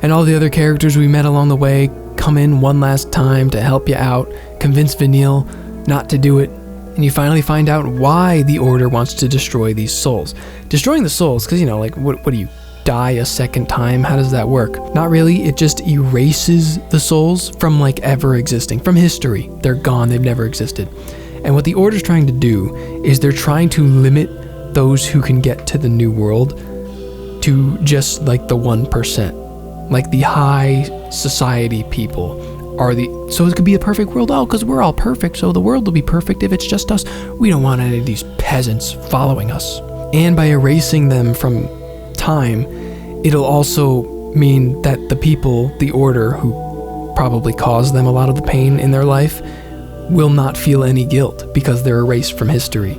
And all the other characters we met along the way come in one last time to help you out, convince Vanille not to do it, and you finally find out why the Order wants to destroy these souls. Destroying the souls, because, what do you, die a second time? How does that work? Not really, it just erases the souls from, ever existing, from history. They're gone, they've never existed. And what the Order's trying to do is they're trying to limit those who can get to the New World to just, the 1%. Like the high society people. So it could be a perfect world. Oh, because we're all perfect, so the world will be perfect if it's just us. We don't want any of these peasants following us. And by erasing them from time, it'll also mean that the people, the Order, who probably caused them a lot of the pain in their life, will not feel any guilt because they're erased from history.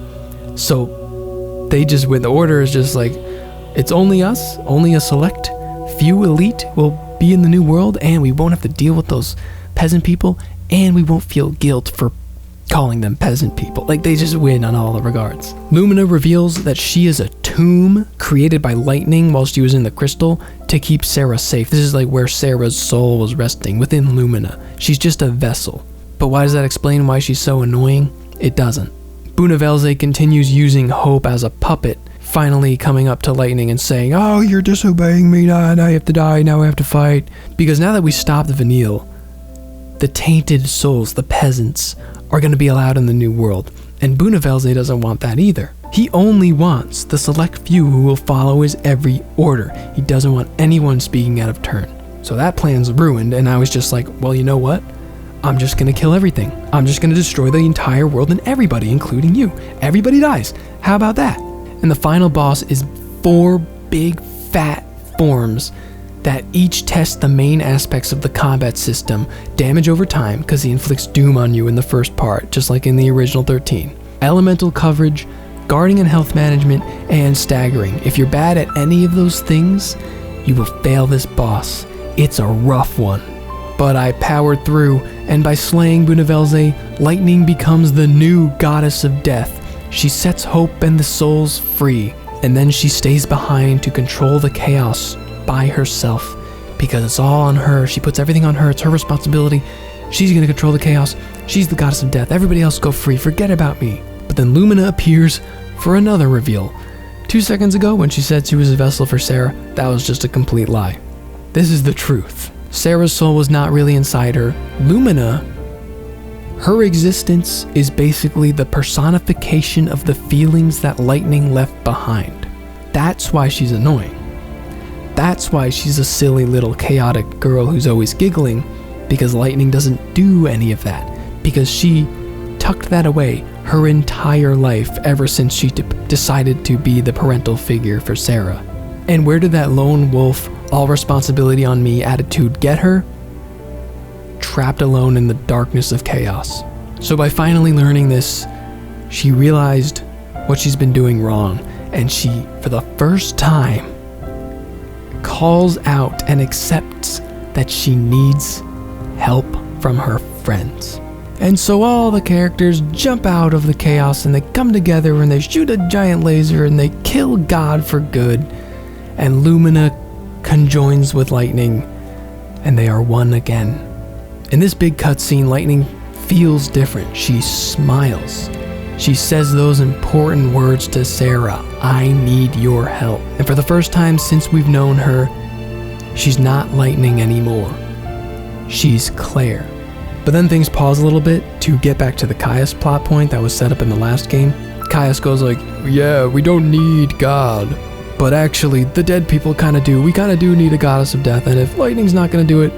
So they just, when the order is just like, it's only us, only a select few elite will be in the new world, and we won't have to deal with those peasant people, and we won't feel guilt for calling them peasant people. Like, they just win on all the regards. Lumina reveals that she is a tomb created by lightning while she was in the crystal to keep Sarah safe. This is like where Sarah's soul was resting, within Lumina. She's just a vessel. But why does that explain why she's so annoying? It doesn't. Bunavelze continues using Hope as a puppet, finally coming up to Lightning and saying, "Oh, you're disobeying me, now I have to die, now I have to fight." Because now that we stopped Vanille, the tainted souls, the peasants, are going to be allowed in the new world. And Bunavelze doesn't want that either. He only wants the select few who will follow his every order. He doesn't want anyone speaking out of turn. So that plan's ruined, and I was just like, well, you know what? I'm just going to kill everything. I'm just going to destroy the entire world and everybody, including you. Everybody dies. How about that? And the final boss is 4 big fat forms that each test the main aspects of the combat system. Damage over time, because he inflicts doom on you in the first part, just like in the original 13. Elemental coverage, guarding and health management, and staggering. If you're bad at any of those things, you will fail this boss. It's a rough one. But I powered through, and by slaying Bunavelze, Lightning becomes the new goddess of death. She sets Hope and the souls free, and then she stays behind to control the chaos by herself, because it's all on her. She puts everything on her. It's her responsibility. She's going to control the chaos. She's the goddess of death. Everybody else go free. Forget about me. But then Lumina appears for another reveal. 2 seconds ago, when she said she was a vessel for Sarah, that was just a complete lie. This is the truth. Sarah's soul was not really inside her. Lumina, her existence is basically the personification of the feelings that Lightning left behind. That's why she's annoying. That's why she's a silly little chaotic girl who's always giggling, because Lightning doesn't do any of that, because she tucked that away her entire life ever since she decided to be the parental figure for Sarah. And where did that lone wolf, all responsibility on me attitude get her? Trapped alone in the darkness of chaos. So by finally learning this, she realized what she's been doing wrong, and she, for the first time, calls out and accepts that she needs help from her friends. And so all the characters jump out of the chaos, and they come together and they shoot a giant laser and they kill God for good. And Lumina conjoins with Lightning, and they are one again. In this big cutscene, Lightning feels different. She smiles. She says those important words to Sarah, "I need your help." And for the first time since we've known her, she's not Lightning anymore. She's Claire. But then things pause a little bit to get back to the Caius plot point that was set up in the last game. Caius goes like, "Yeah, we don't need God. But actually, the dead people kind of do. We kind of do need a goddess of death, and if Lightning's not going to do it,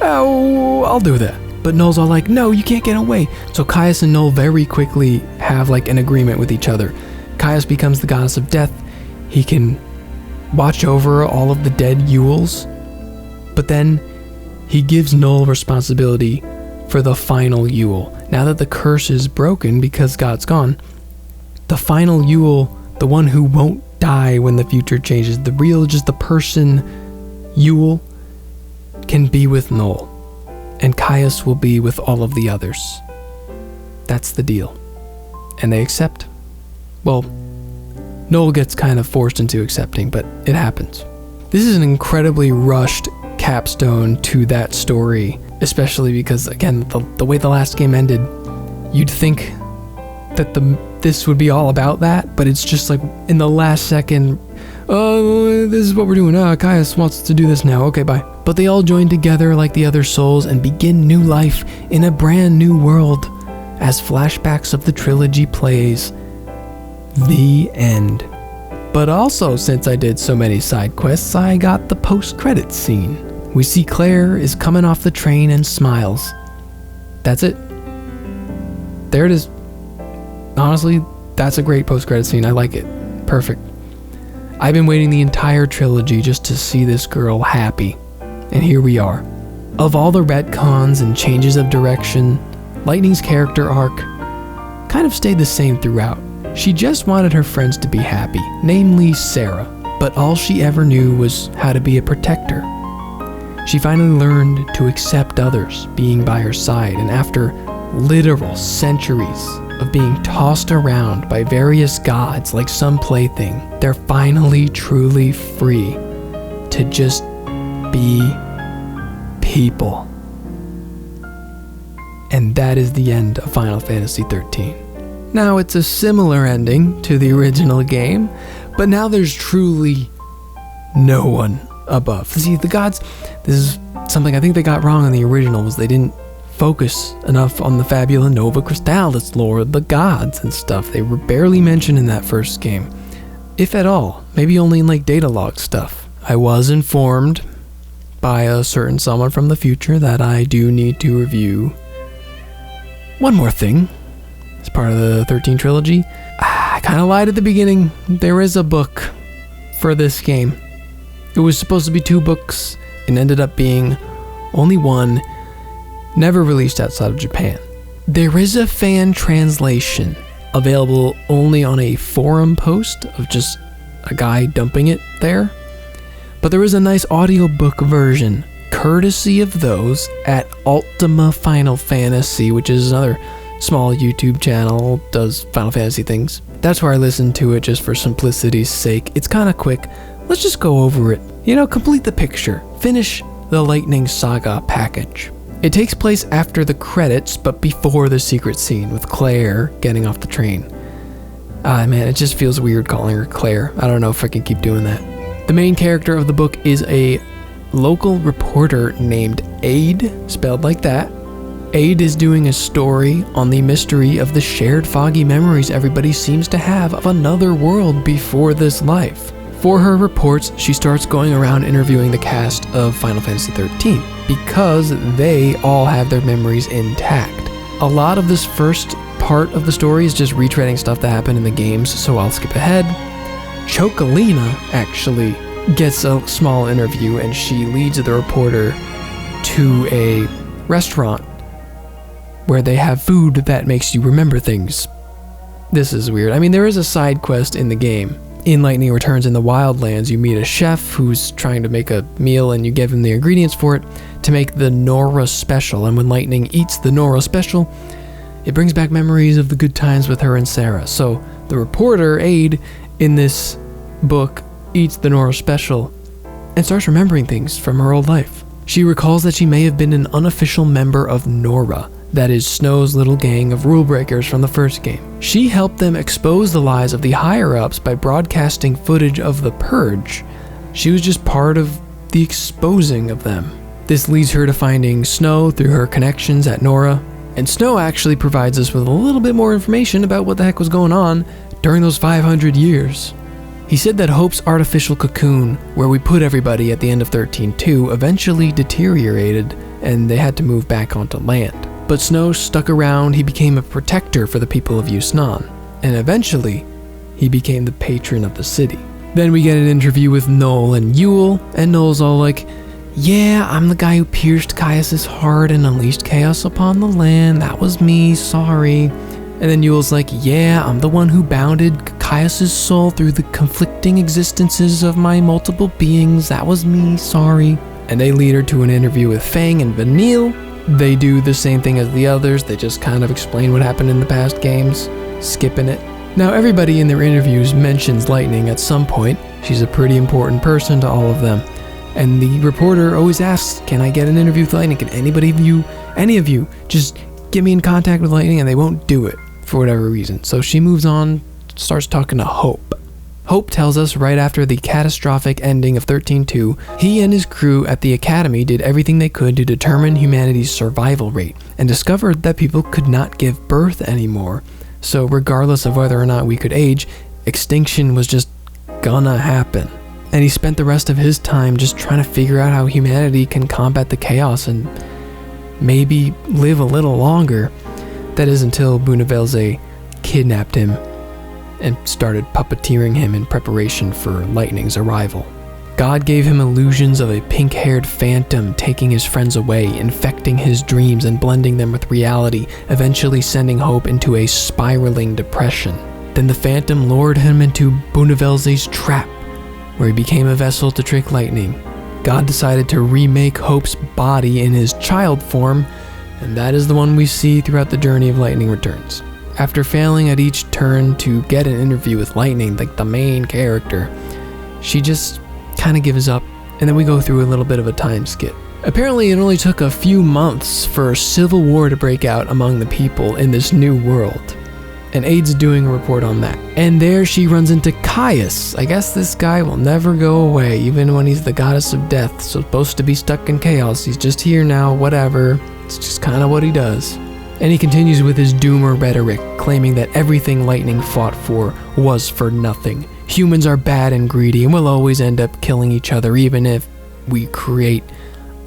oh, I'll do that." But Null's all like, "No, you can't get away." So Caius and Null very quickly have like an agreement with each other. Caius becomes the goddess of death. He can watch over all of the dead Yules. But then he gives Null responsibility for the final Yule. Now that the curse is broken because God's gone, the final Yule, the one who won't die when the future changes, the real, just the person Yule, can be with Null, and Caius will be with all of the others. That's the deal. And they accept. Well, Null gets kind of forced into accepting, but it happens. This is an incredibly rushed capstone to that story, especially because, again, the way the last game ended, you'd think that this would be all about that, but it's just like in the last second, "Oh, this is what we're doing. Caius wants to do this now. Okay, bye." But they all join together like the other souls and begin new life in a brand new world as flashbacks of the trilogy plays. The end. But also, since I did so many side quests, I got the post-credits scene. We see Claire is coming off the train and smiles. That's it. There it is. Honestly, that's a great post-credits scene. I like it. Perfect. I've been waiting the entire trilogy just to see this girl happy. And here we are. Of all the retcons and changes of direction, Lightning's character arc kind of stayed the same throughout. She just wanted her friends to be happy, namely Sarah, but all she ever knew was how to be a protector. She finally learned to accept others being by her side, and after literal centuries of being tossed around by various gods like some plaything, they're finally truly free to just be people. And that is the end of Final Fantasy XIII. Now, it's a similar ending to the original game, but now there's truly no one above. See, the gods, this is something I think they got wrong in the original, was they didn't focus enough on the Fabula Nova Crystallis lore, the gods and stuff. They were barely mentioned in that first game, if at all, maybe only in like data log stuff. I was informed by a certain someone from the future that I do need to review one more thing as part of the 13 trilogy. I kind of lied at the beginning. There is a book for this game. It was supposed to be 2 books and ended up being only 1, never released outside of Japan. There is a fan translation available only on a forum post of just a guy dumping it there. But there is a nice audiobook version, courtesy of those at Ultima Final Fantasy, which is another small YouTube channel, does Final Fantasy things. That's where I listened to it just for simplicity's sake. It's kind of quick. Let's just go over it. Complete the picture. Finish the Lightning Saga package. It takes place after the credits, but before the secret scene with Claire getting off the train. Man, it just feels weird calling her Claire. I don't know if I can keep doing that. The main character of the book is a local reporter named Aid, spelled like that. Aid is doing a story on the mystery of the shared foggy memories everybody seems to have of another world before this life. For her reports, she starts going around interviewing the cast of Final Fantasy XIII because they all have their memories intact. A lot of this first part of the story is just retreading stuff that happened in the games, so I'll skip ahead. Chocolina actually gets a small interview, and she leads the reporter to a restaurant where they have food that makes you remember things. This is weird. I mean, there is a side quest in the game. In Lightning Returns in the Wildlands, you meet a chef who's trying to make a meal, and you give him the ingredients for it to make the Nora Special. And when Lightning eats the Nora Special, it brings back memories of the good times with her and Sarah. So the reporter, Aid, in this book, eats the Nora Special and starts remembering things from her old life. She recalls that she may have been an unofficial member of Nora, that is Snow's little gang of rule breakers from the first game. She helped them expose the lies of the higher-ups by broadcasting footage of the Purge. She was just part of the exposing of them. This leads her to finding Snow through her connections at Nora, and Snow actually provides us with a little bit more information about what the heck was going on during those 500 years. He said that Hope's artificial cocoon, where we put everybody at the end of 13.2, eventually deteriorated and they had to move back onto land. But Snow stuck around. He became a protector for the people of Yusnan, and eventually he became the patron of the city. Then we get an interview with Noel and Yule, and Noel's all like, yeah, I'm the guy who pierced Caius's heart and unleashed chaos upon the land. That was me, sorry. And then Yule's like, yeah, I'm the one who bounded Caius's soul through the conflicting existences of my multiple beings. That was me, sorry. And they lead her to an interview with Fang and Vanille. They do the same thing as the others. They just kind of explain what happened in the past games, skipping it. Now, everybody in their interviews mentions Lightning at some point. She's a pretty important person to all of them. And the reporter always asks, can I get an interview with Lightning? Can any of you, just get me in contact with Lightning? And they won't do it for whatever reason. So she moves on, starts talking to Hope. Hope tells us right after the catastrophic ending of 13.2, he and his crew at the Academy did everything they could to determine humanity's survival rate and discovered that people could not give birth anymore. So regardless of whether or not we could age, extinction was just gonna happen. And he spent the rest of his time just trying to figure out how humanity can combat the chaos and maybe live a little longer. That is until Bunavelze kidnapped him and started puppeteering him in preparation for Lightning's arrival. God gave him illusions of a pink-haired phantom taking his friends away, infecting his dreams and blending them with reality, eventually sending Hope into a spiraling depression. Then the phantom lured him into Bonavelze's trap, where he became a vessel to trick Lightning. God decided to remake Hope's body in his child form, and that is the one we see throughout the journey of Lightning Returns. After failing at each turn to get an interview with Lightning, like the main character, she just kind of gives up, and then we go through a little bit of a time skip. Apparently, it only took a few months for a civil war to break out among the people in this new world, and Aid's doing a report on that. And there she runs into Caius. I guess this guy will never go away, even when he's the goddess of death, so supposed to be stuck in chaos. He's just here now, whatever. It's just kind of what he does. And he continues with his doomer rhetoric, claiming that everything Lightning fought for was for nothing. Humans are bad and greedy and will always end up killing each other, even if we create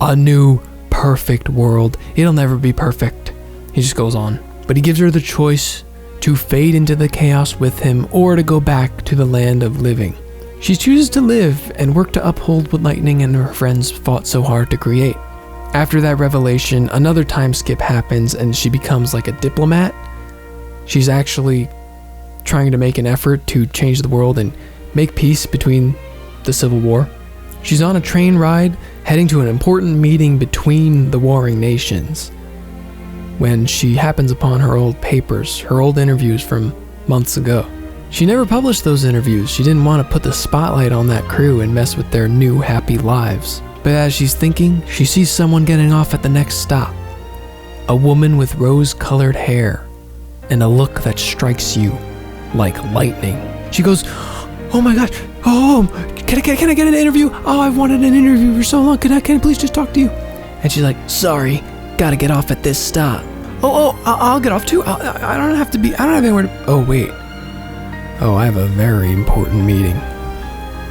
a new perfect world. It'll never be perfect. He just goes on. But he gives her the choice to fade into the chaos with him or to go back to the land of living. She chooses to live and work to uphold what Lightning and her friends fought so hard to create. After that revelation, another time skip happens and she becomes like a diplomat. She's actually trying to make an effort to change the world and make peace between the Civil War. She's on a train ride heading to an important meeting between the warring nations when she happens upon her old papers, her old interviews from months ago. She never published those interviews. She didn't want to put the spotlight on that crew and mess with their new happy lives. But as she's thinking, she sees someone getting off at the next stop. A woman with rose-colored hair and a look that strikes you like lightning. She goes, "Oh my gosh, oh, can I get an interview? Oh, I've wanted an interview for so long. Can I please just talk to you?" And she's like, "Sorry, gotta get off at this stop." I'll get off too. I don't have anywhere to, oh wait. Oh, I have a very important meeting.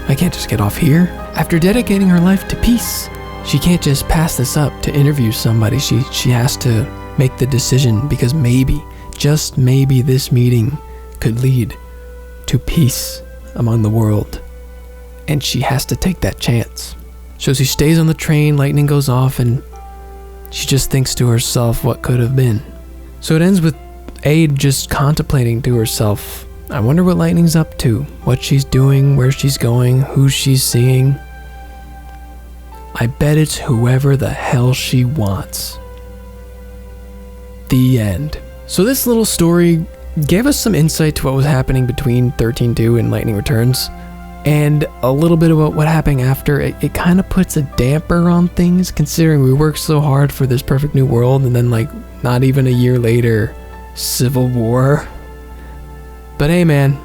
I can't just get off here. After dedicating her life to peace, she can't just pass this up to interview somebody. She has to make the decision because maybe, just maybe, this meeting could lead to peace among the world. And she has to take that chance. So she stays on the train, Lightning goes off, and she just thinks to herself what could have been. So it ends with Aid just contemplating to herself, I wonder what Lightning's up to, what she's doing, where she's going, who she's seeing. I bet it's whoever the hell she wants. The end. So this little story gave us some insight to what was happening between 13.2 and Lightning Returns, and a little bit about what happened after. It kind of puts a damper on things, considering we worked so hard for this perfect new world, and then like not even a year later, Civil War. But hey man,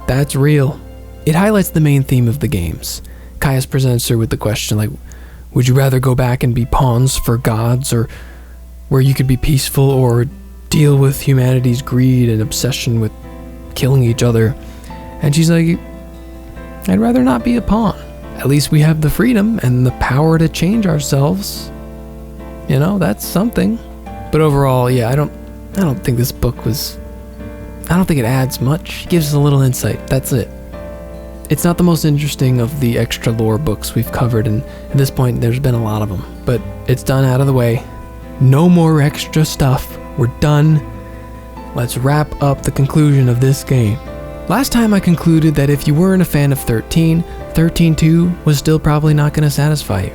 that's real. It highlights the main theme of the games. Caius presents her with the question like, would you rather go back and be pawns for gods, or where you could be peaceful, or deal with humanity's greed and obsession with killing each other? And she's like, I'd rather not be a pawn. At least we have the freedom and the power to change ourselves. You know, that's something. But overall, yeah, I don't think this book was, I don't think it adds much. It gives us a little insight. That's it. It's not the most interesting of the extra lore books we've covered, and at this point there's been a lot of them. But it's done out of the way. No more extra stuff. We're done. Let's wrap up the conclusion of this game. Last time I concluded that if you weren't a fan of 13.2 was still probably not going to satisfy you.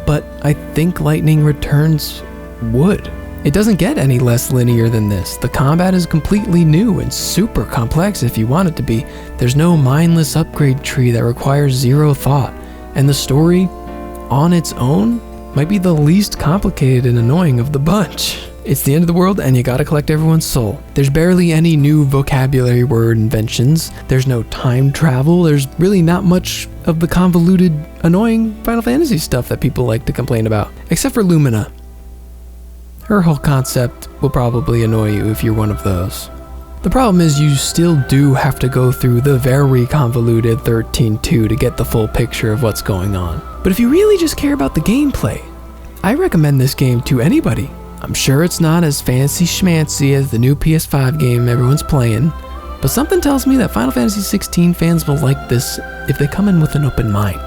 But I think Lightning Returns would. It doesn't get any less linear than this. The combat is completely new and super complex if you want it to be. There's no mindless upgrade tree that requires zero thought. And the story, on its own, might be the least complicated and annoying of the bunch. It's the end of the world and you gotta collect everyone's soul. There's barely any new vocabulary word inventions. There's no time travel. There's really not much of the convoluted, annoying Final Fantasy stuff that people like to complain about. Except for Lumina. Her whole concept will probably annoy you if you're one of those. The problem is you still do have to go through the very convoluted 13.2 to get the full picture of what's going on. But if you really just care about the gameplay, I recommend this game to anybody. I'm sure it's not as fancy schmancy as the new PS5 game everyone's playing, but something tells me that Final Fantasy XVI fans will like this if they come in with an open mind.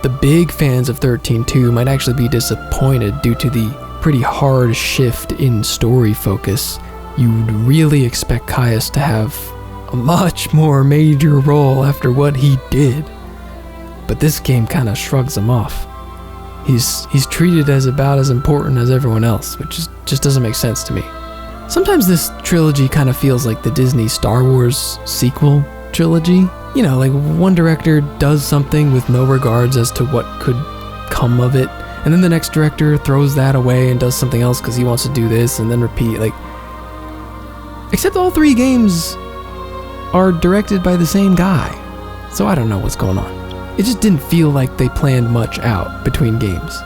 The big fans of 13-2 might actually be disappointed due to the pretty hard shift in story focus. You'd really expect Caius to have a much more major role after what he did. But this game kind of shrugs him off. He's treated as about as important as everyone else, which just doesn't make sense to me. Sometimes this trilogy kind of feels like the Disney Star Wars sequel trilogy. You know, like one director does something with no regards as to what could come of it, and then the next director throws that away and does something else because he wants to do this, and then repeat. Like, except all 3 games are directed by the same guy, so I don't know what's going on. It just didn't feel like they planned much out between games.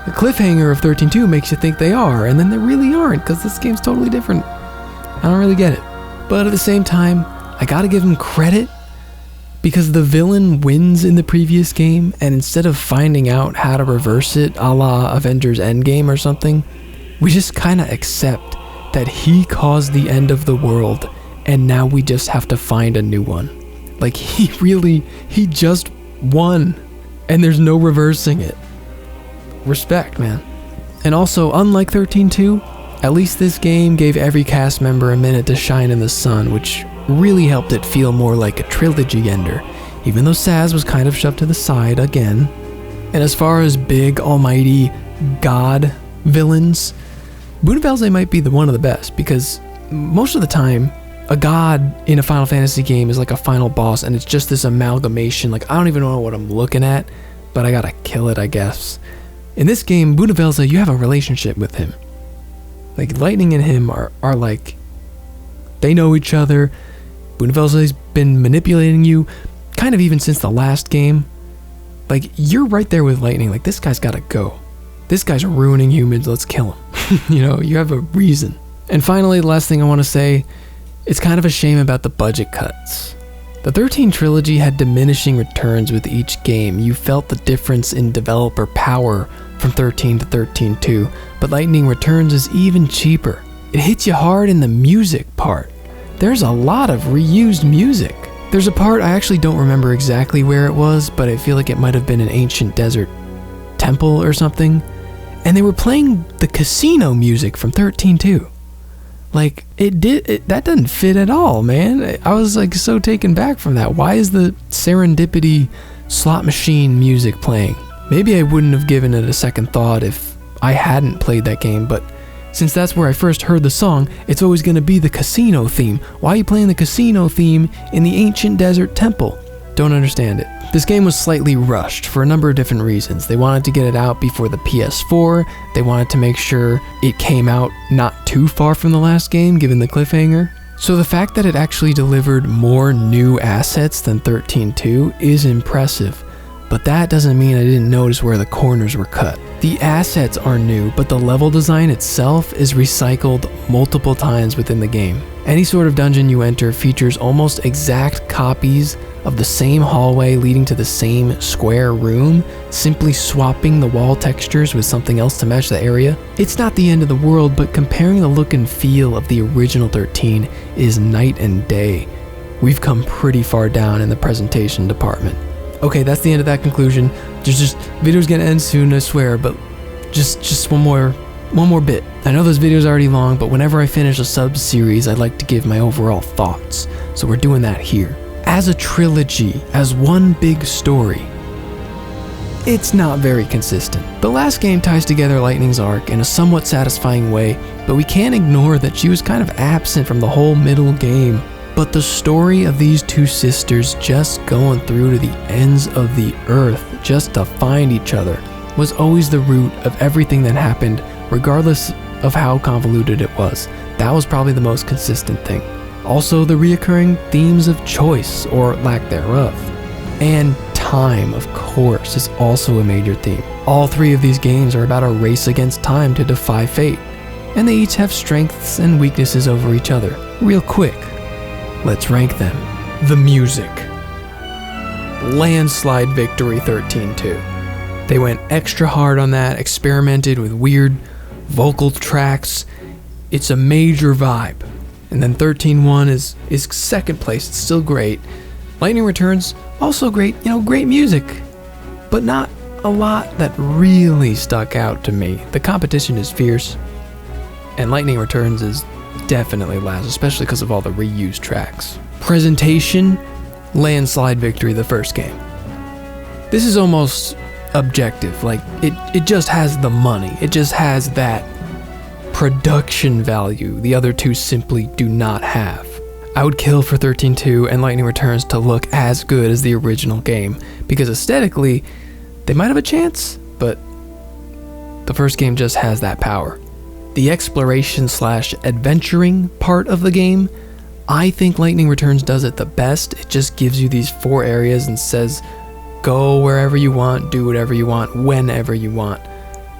The cliffhanger of 13-2 makes you think they are, and then they really aren't, because this game's totally different. I don't really get it. But at the same time, I gotta give him credit, because the villain wins in the previous game, and instead of finding out how to reverse it, a la Avengers Endgame or something, we just kinda accept that he caused the end of the world, and now we just have to find a new one. Like, he just won, and there's no reversing it. Respect, man. And also, unlike 13-2, at least this game gave every cast member a minute to shine in the sun, which really helped it feel more like a trilogy ender, even though Saz was kind of shoved to the side again. And as far as big, almighty god villains, Bunavelse might be one of the best, because most of the time, a god in a Final Fantasy game is like a final boss, and it's just this amalgamation. Like, I don't even know what I'm looking at, but I gotta kill it, I guess. In this game, Bunavelse, you have a relationship with him. Like, Lightning and him are like, they know each other. Bunavelse's been manipulating you, kind of even since the last game. Like, you're right there with Lightning. Like, this guy's gotta go. This guy's ruining humans, let's kill him. You know, you have a reason. And finally, the last thing I want to say, it's kind of a shame about the budget cuts. The 13 trilogy had diminishing returns with each game. You felt the difference in developer power from 13 to 13-2, but Lightning Returns is even cheaper. It hits you hard in the music part. There's a lot of reused music. There's a part I actually don't remember exactly where it was, but I feel like it might have been an ancient desert temple or something, and they were playing the casino music from 13-2. Like, that doesn't fit at all, man. I was like so taken back from that. Why is the Serendipity slot machine music playing? Maybe I wouldn't have given it a second thought if I hadn't played that game, but since that's where I first heard the song, it's always going to be the casino theme. Why are you playing the casino theme in the ancient desert temple? Don't understand it. This game was slightly rushed for a number of different reasons. They wanted to get it out before the PS4, they wanted to make sure it came out not too far from the last game, given the cliffhanger. So the fact that it actually delivered more new assets than 13-2 is impressive, but that doesn't mean I didn't notice where the corners were cut. The assets are new, but the level design itself is recycled multiple times within the game. Any sort of dungeon you enter features almost exact copies of the same hallway leading to the same square room, simply swapping the wall textures with something else to match the area. It's not the end of the world, but comparing the look and feel of the original 13 is night and day. We've come pretty far down in the presentation department. Okay, that's the end of that conclusion. Video's gonna end soon, I swear, but just one more bit. I know this video's already long, but whenever I finish a sub-series, I like to give my overall thoughts. So we're doing that here. As a trilogy, as one big story, it's not very consistent. The last game ties together Lightning's arc in a somewhat satisfying way, but we can't ignore that she was kind of absent from the whole middle game. But the story of these two sisters just going through to the ends of the earth just to find each other was always the root of everything that happened, regardless of how convoluted it was. That was probably the most consistent thing. Also, the reoccurring themes of choice, or lack thereof. And time, of course, is also a major theme. All three of these games are about a race against time to defy fate, and they each have strengths and weaknesses over each other. Real quick, let's rank them. The music. Landslide victory 13-2. They went extra hard on that, experimented with weird vocal tracks. It's a major vibe. And then 13-1 is second place. It's still great. Lightning Returns, also great. Great music. but not a lot that really stuck out to me. The competition is fierce, and Lightning Returns is definitely last, especially because of all the reused tracks. Presentation, landslide victory the first game. This is almost objective, like it just has the money, it just has that production value the other two simply do not have. I would kill for 13.2 and Lightning Returns to look as good as the original game, because aesthetically, they might have a chance, but the first game just has that power. The exploration/adventuring part of the game, I think Lightning Returns does it the best. It just gives you these 4 areas and says, go wherever you want, do whatever you want, whenever you want,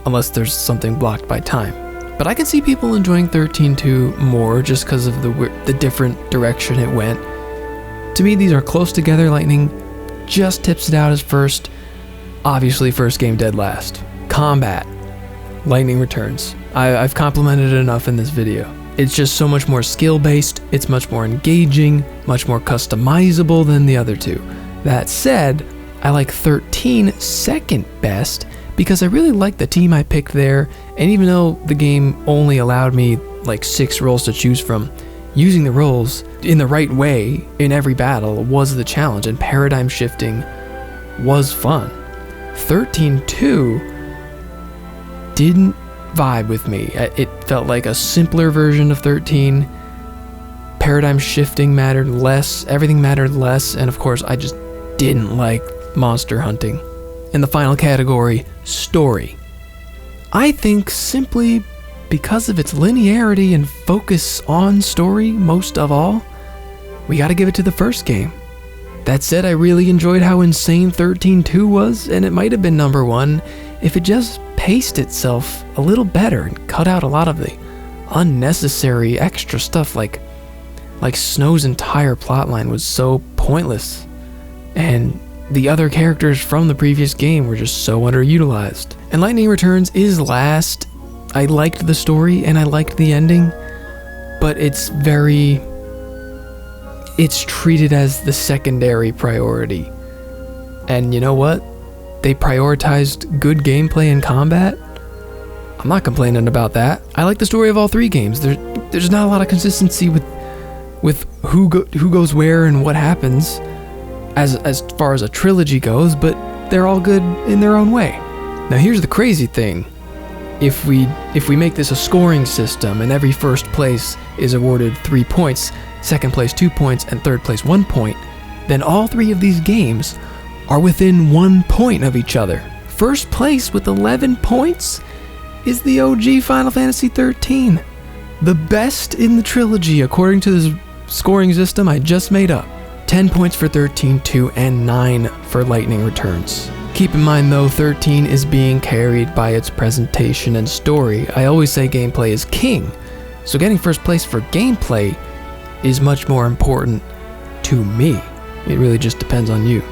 unless there's something blocked by time. But I can see people enjoying 13.2 more just because of the different direction it went. To me, these are close together. Lightning just tips it out as first. Obviously, first game dead last. Combat. Lightning Returns. I've complimented it enough in this video. It's just so much more skill-based, it's much more engaging, much more customizable than the other two. That said, I like 13 second best because I really like the team I picked there, and even though the game only allowed me like 6 roles to choose from, using the roles in the right way in every battle was the challenge, and paradigm shifting was fun. 13.2 didn't vibe with me. It felt like a simpler version of 13. Paradigm shifting mattered less, everything mattered less, and of course I just didn't like monster hunting. In the final category, story. I think simply because of its linearity and focus on story most of all, we gotta give it to the first game. That said, I really enjoyed how insane 13.2 was, and it might have been number 1 if it just paced itself a little better and cut out a lot of the unnecessary extra stuff, like Snow's entire plotline was so pointless, and the other characters from the previous game were just so underutilized. And Lightning Returns is last. I liked the story and I liked the ending, but it's treated as the secondary priority. And you know what? They prioritized good gameplay and combat. I'm not complaining about that. I like the story of all 3 games. There's not a lot of consistency with who goes where and what happens as far as a trilogy goes, but they're all good in their own way. Now here's the crazy thing. If we make this a scoring system and every first place is awarded 3 points, second place 2 points, and third place 1 point, then all 3 of these games are within 1 point of each other. First place with 11 points is the OG Final Fantasy XIII. The best in the trilogy according to this scoring system I just made up. 10 points for 13.2 and 9 for Lightning Returns. Keep in mind though, 13 is being carried by its presentation and story. I always say gameplay is king, so getting first place for gameplay is much more important to me. It really just depends on you.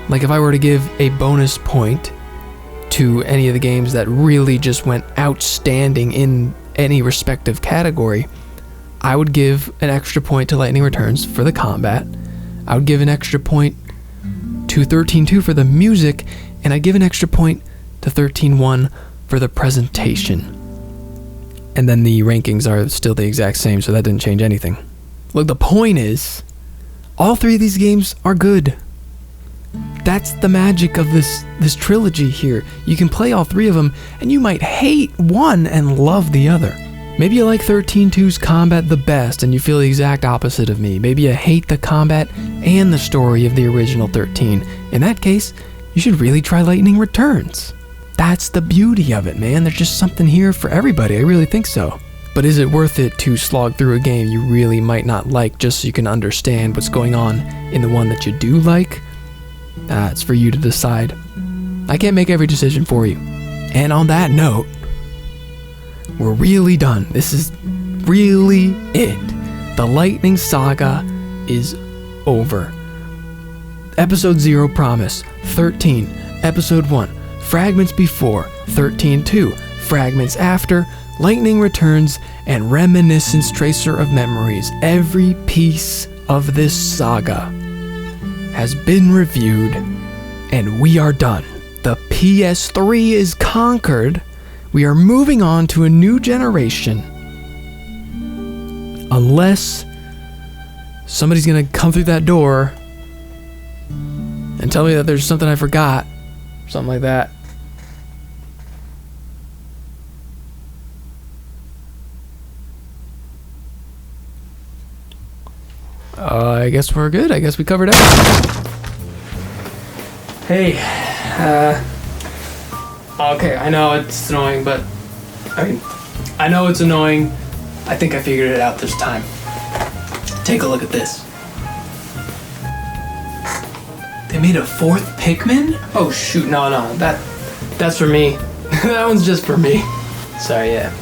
Like if I were to give a bonus point to any of the games that really just went outstanding in any respective category, I would give an extra point to Lightning Returns for the combat. I would give an extra point to 13.2 for the music, and I'd give an extra point to 13.1 for the presentation. And then the rankings are still the exact same, so that didn't change anything. Look, the point is, all 3 of these games are good. That's the magic of this trilogy here. You can play all 3 of them, and you might hate one and love the other. Maybe you like 13.2's combat the best and you feel the exact opposite of me. Maybe you hate the combat and the story of the original 13. In that case, you should really try Lightning Returns. That's the beauty of it, man. There's just something here for everybody. I really think so. But is it worth it to slog through a game you really might not like just so you can understand what's going on in the one that you do like? It's for you to decide. I can't make every decision for you. And on that note, we're really done. This is really it. The Lightning Saga is over. Episode 0 Promise, 13, Episode 1, Fragments Before, 13.2, Fragments After, Lightning Returns, and Reminiscence Tracer of Memories. Every piece of this saga has been reviewed, and we are done. The PS3 is conquered. We are moving on to a new generation. Unless somebody's gonna come through that door and tell me that there's something I forgot. Something like that. I guess we're good. I guess we covered everything. Hey, okay, I know it's annoying, but, I know it's annoying. I think I figured it out this time. Take a look at this. They made a 4th Pikmin? Oh shoot, no, that's for me. That one's just for me. Sorry, yeah.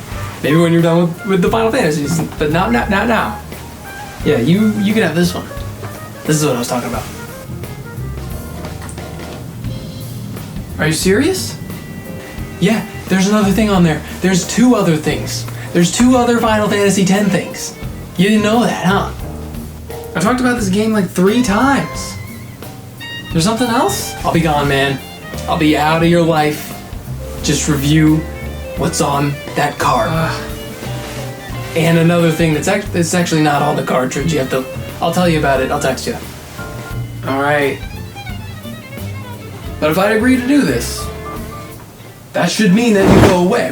Maybe when you're done with the Final Fantasies, but not now. Yeah, you can have this one. This is what I was talking about. Are you serious? Yeah, there's another thing on there. There's 2 other things. There's 2 other Final Fantasy X things. You didn't know that, huh? I talked about this game like 3 times. There's something else? I'll be gone, man. I'll be out of your life. Just review what's on that card. And another thing it's actually not on the cartridge. You have to. I'll tell you about it. I'll text you. All right. But if I'd agree to do this, that should mean that you go away.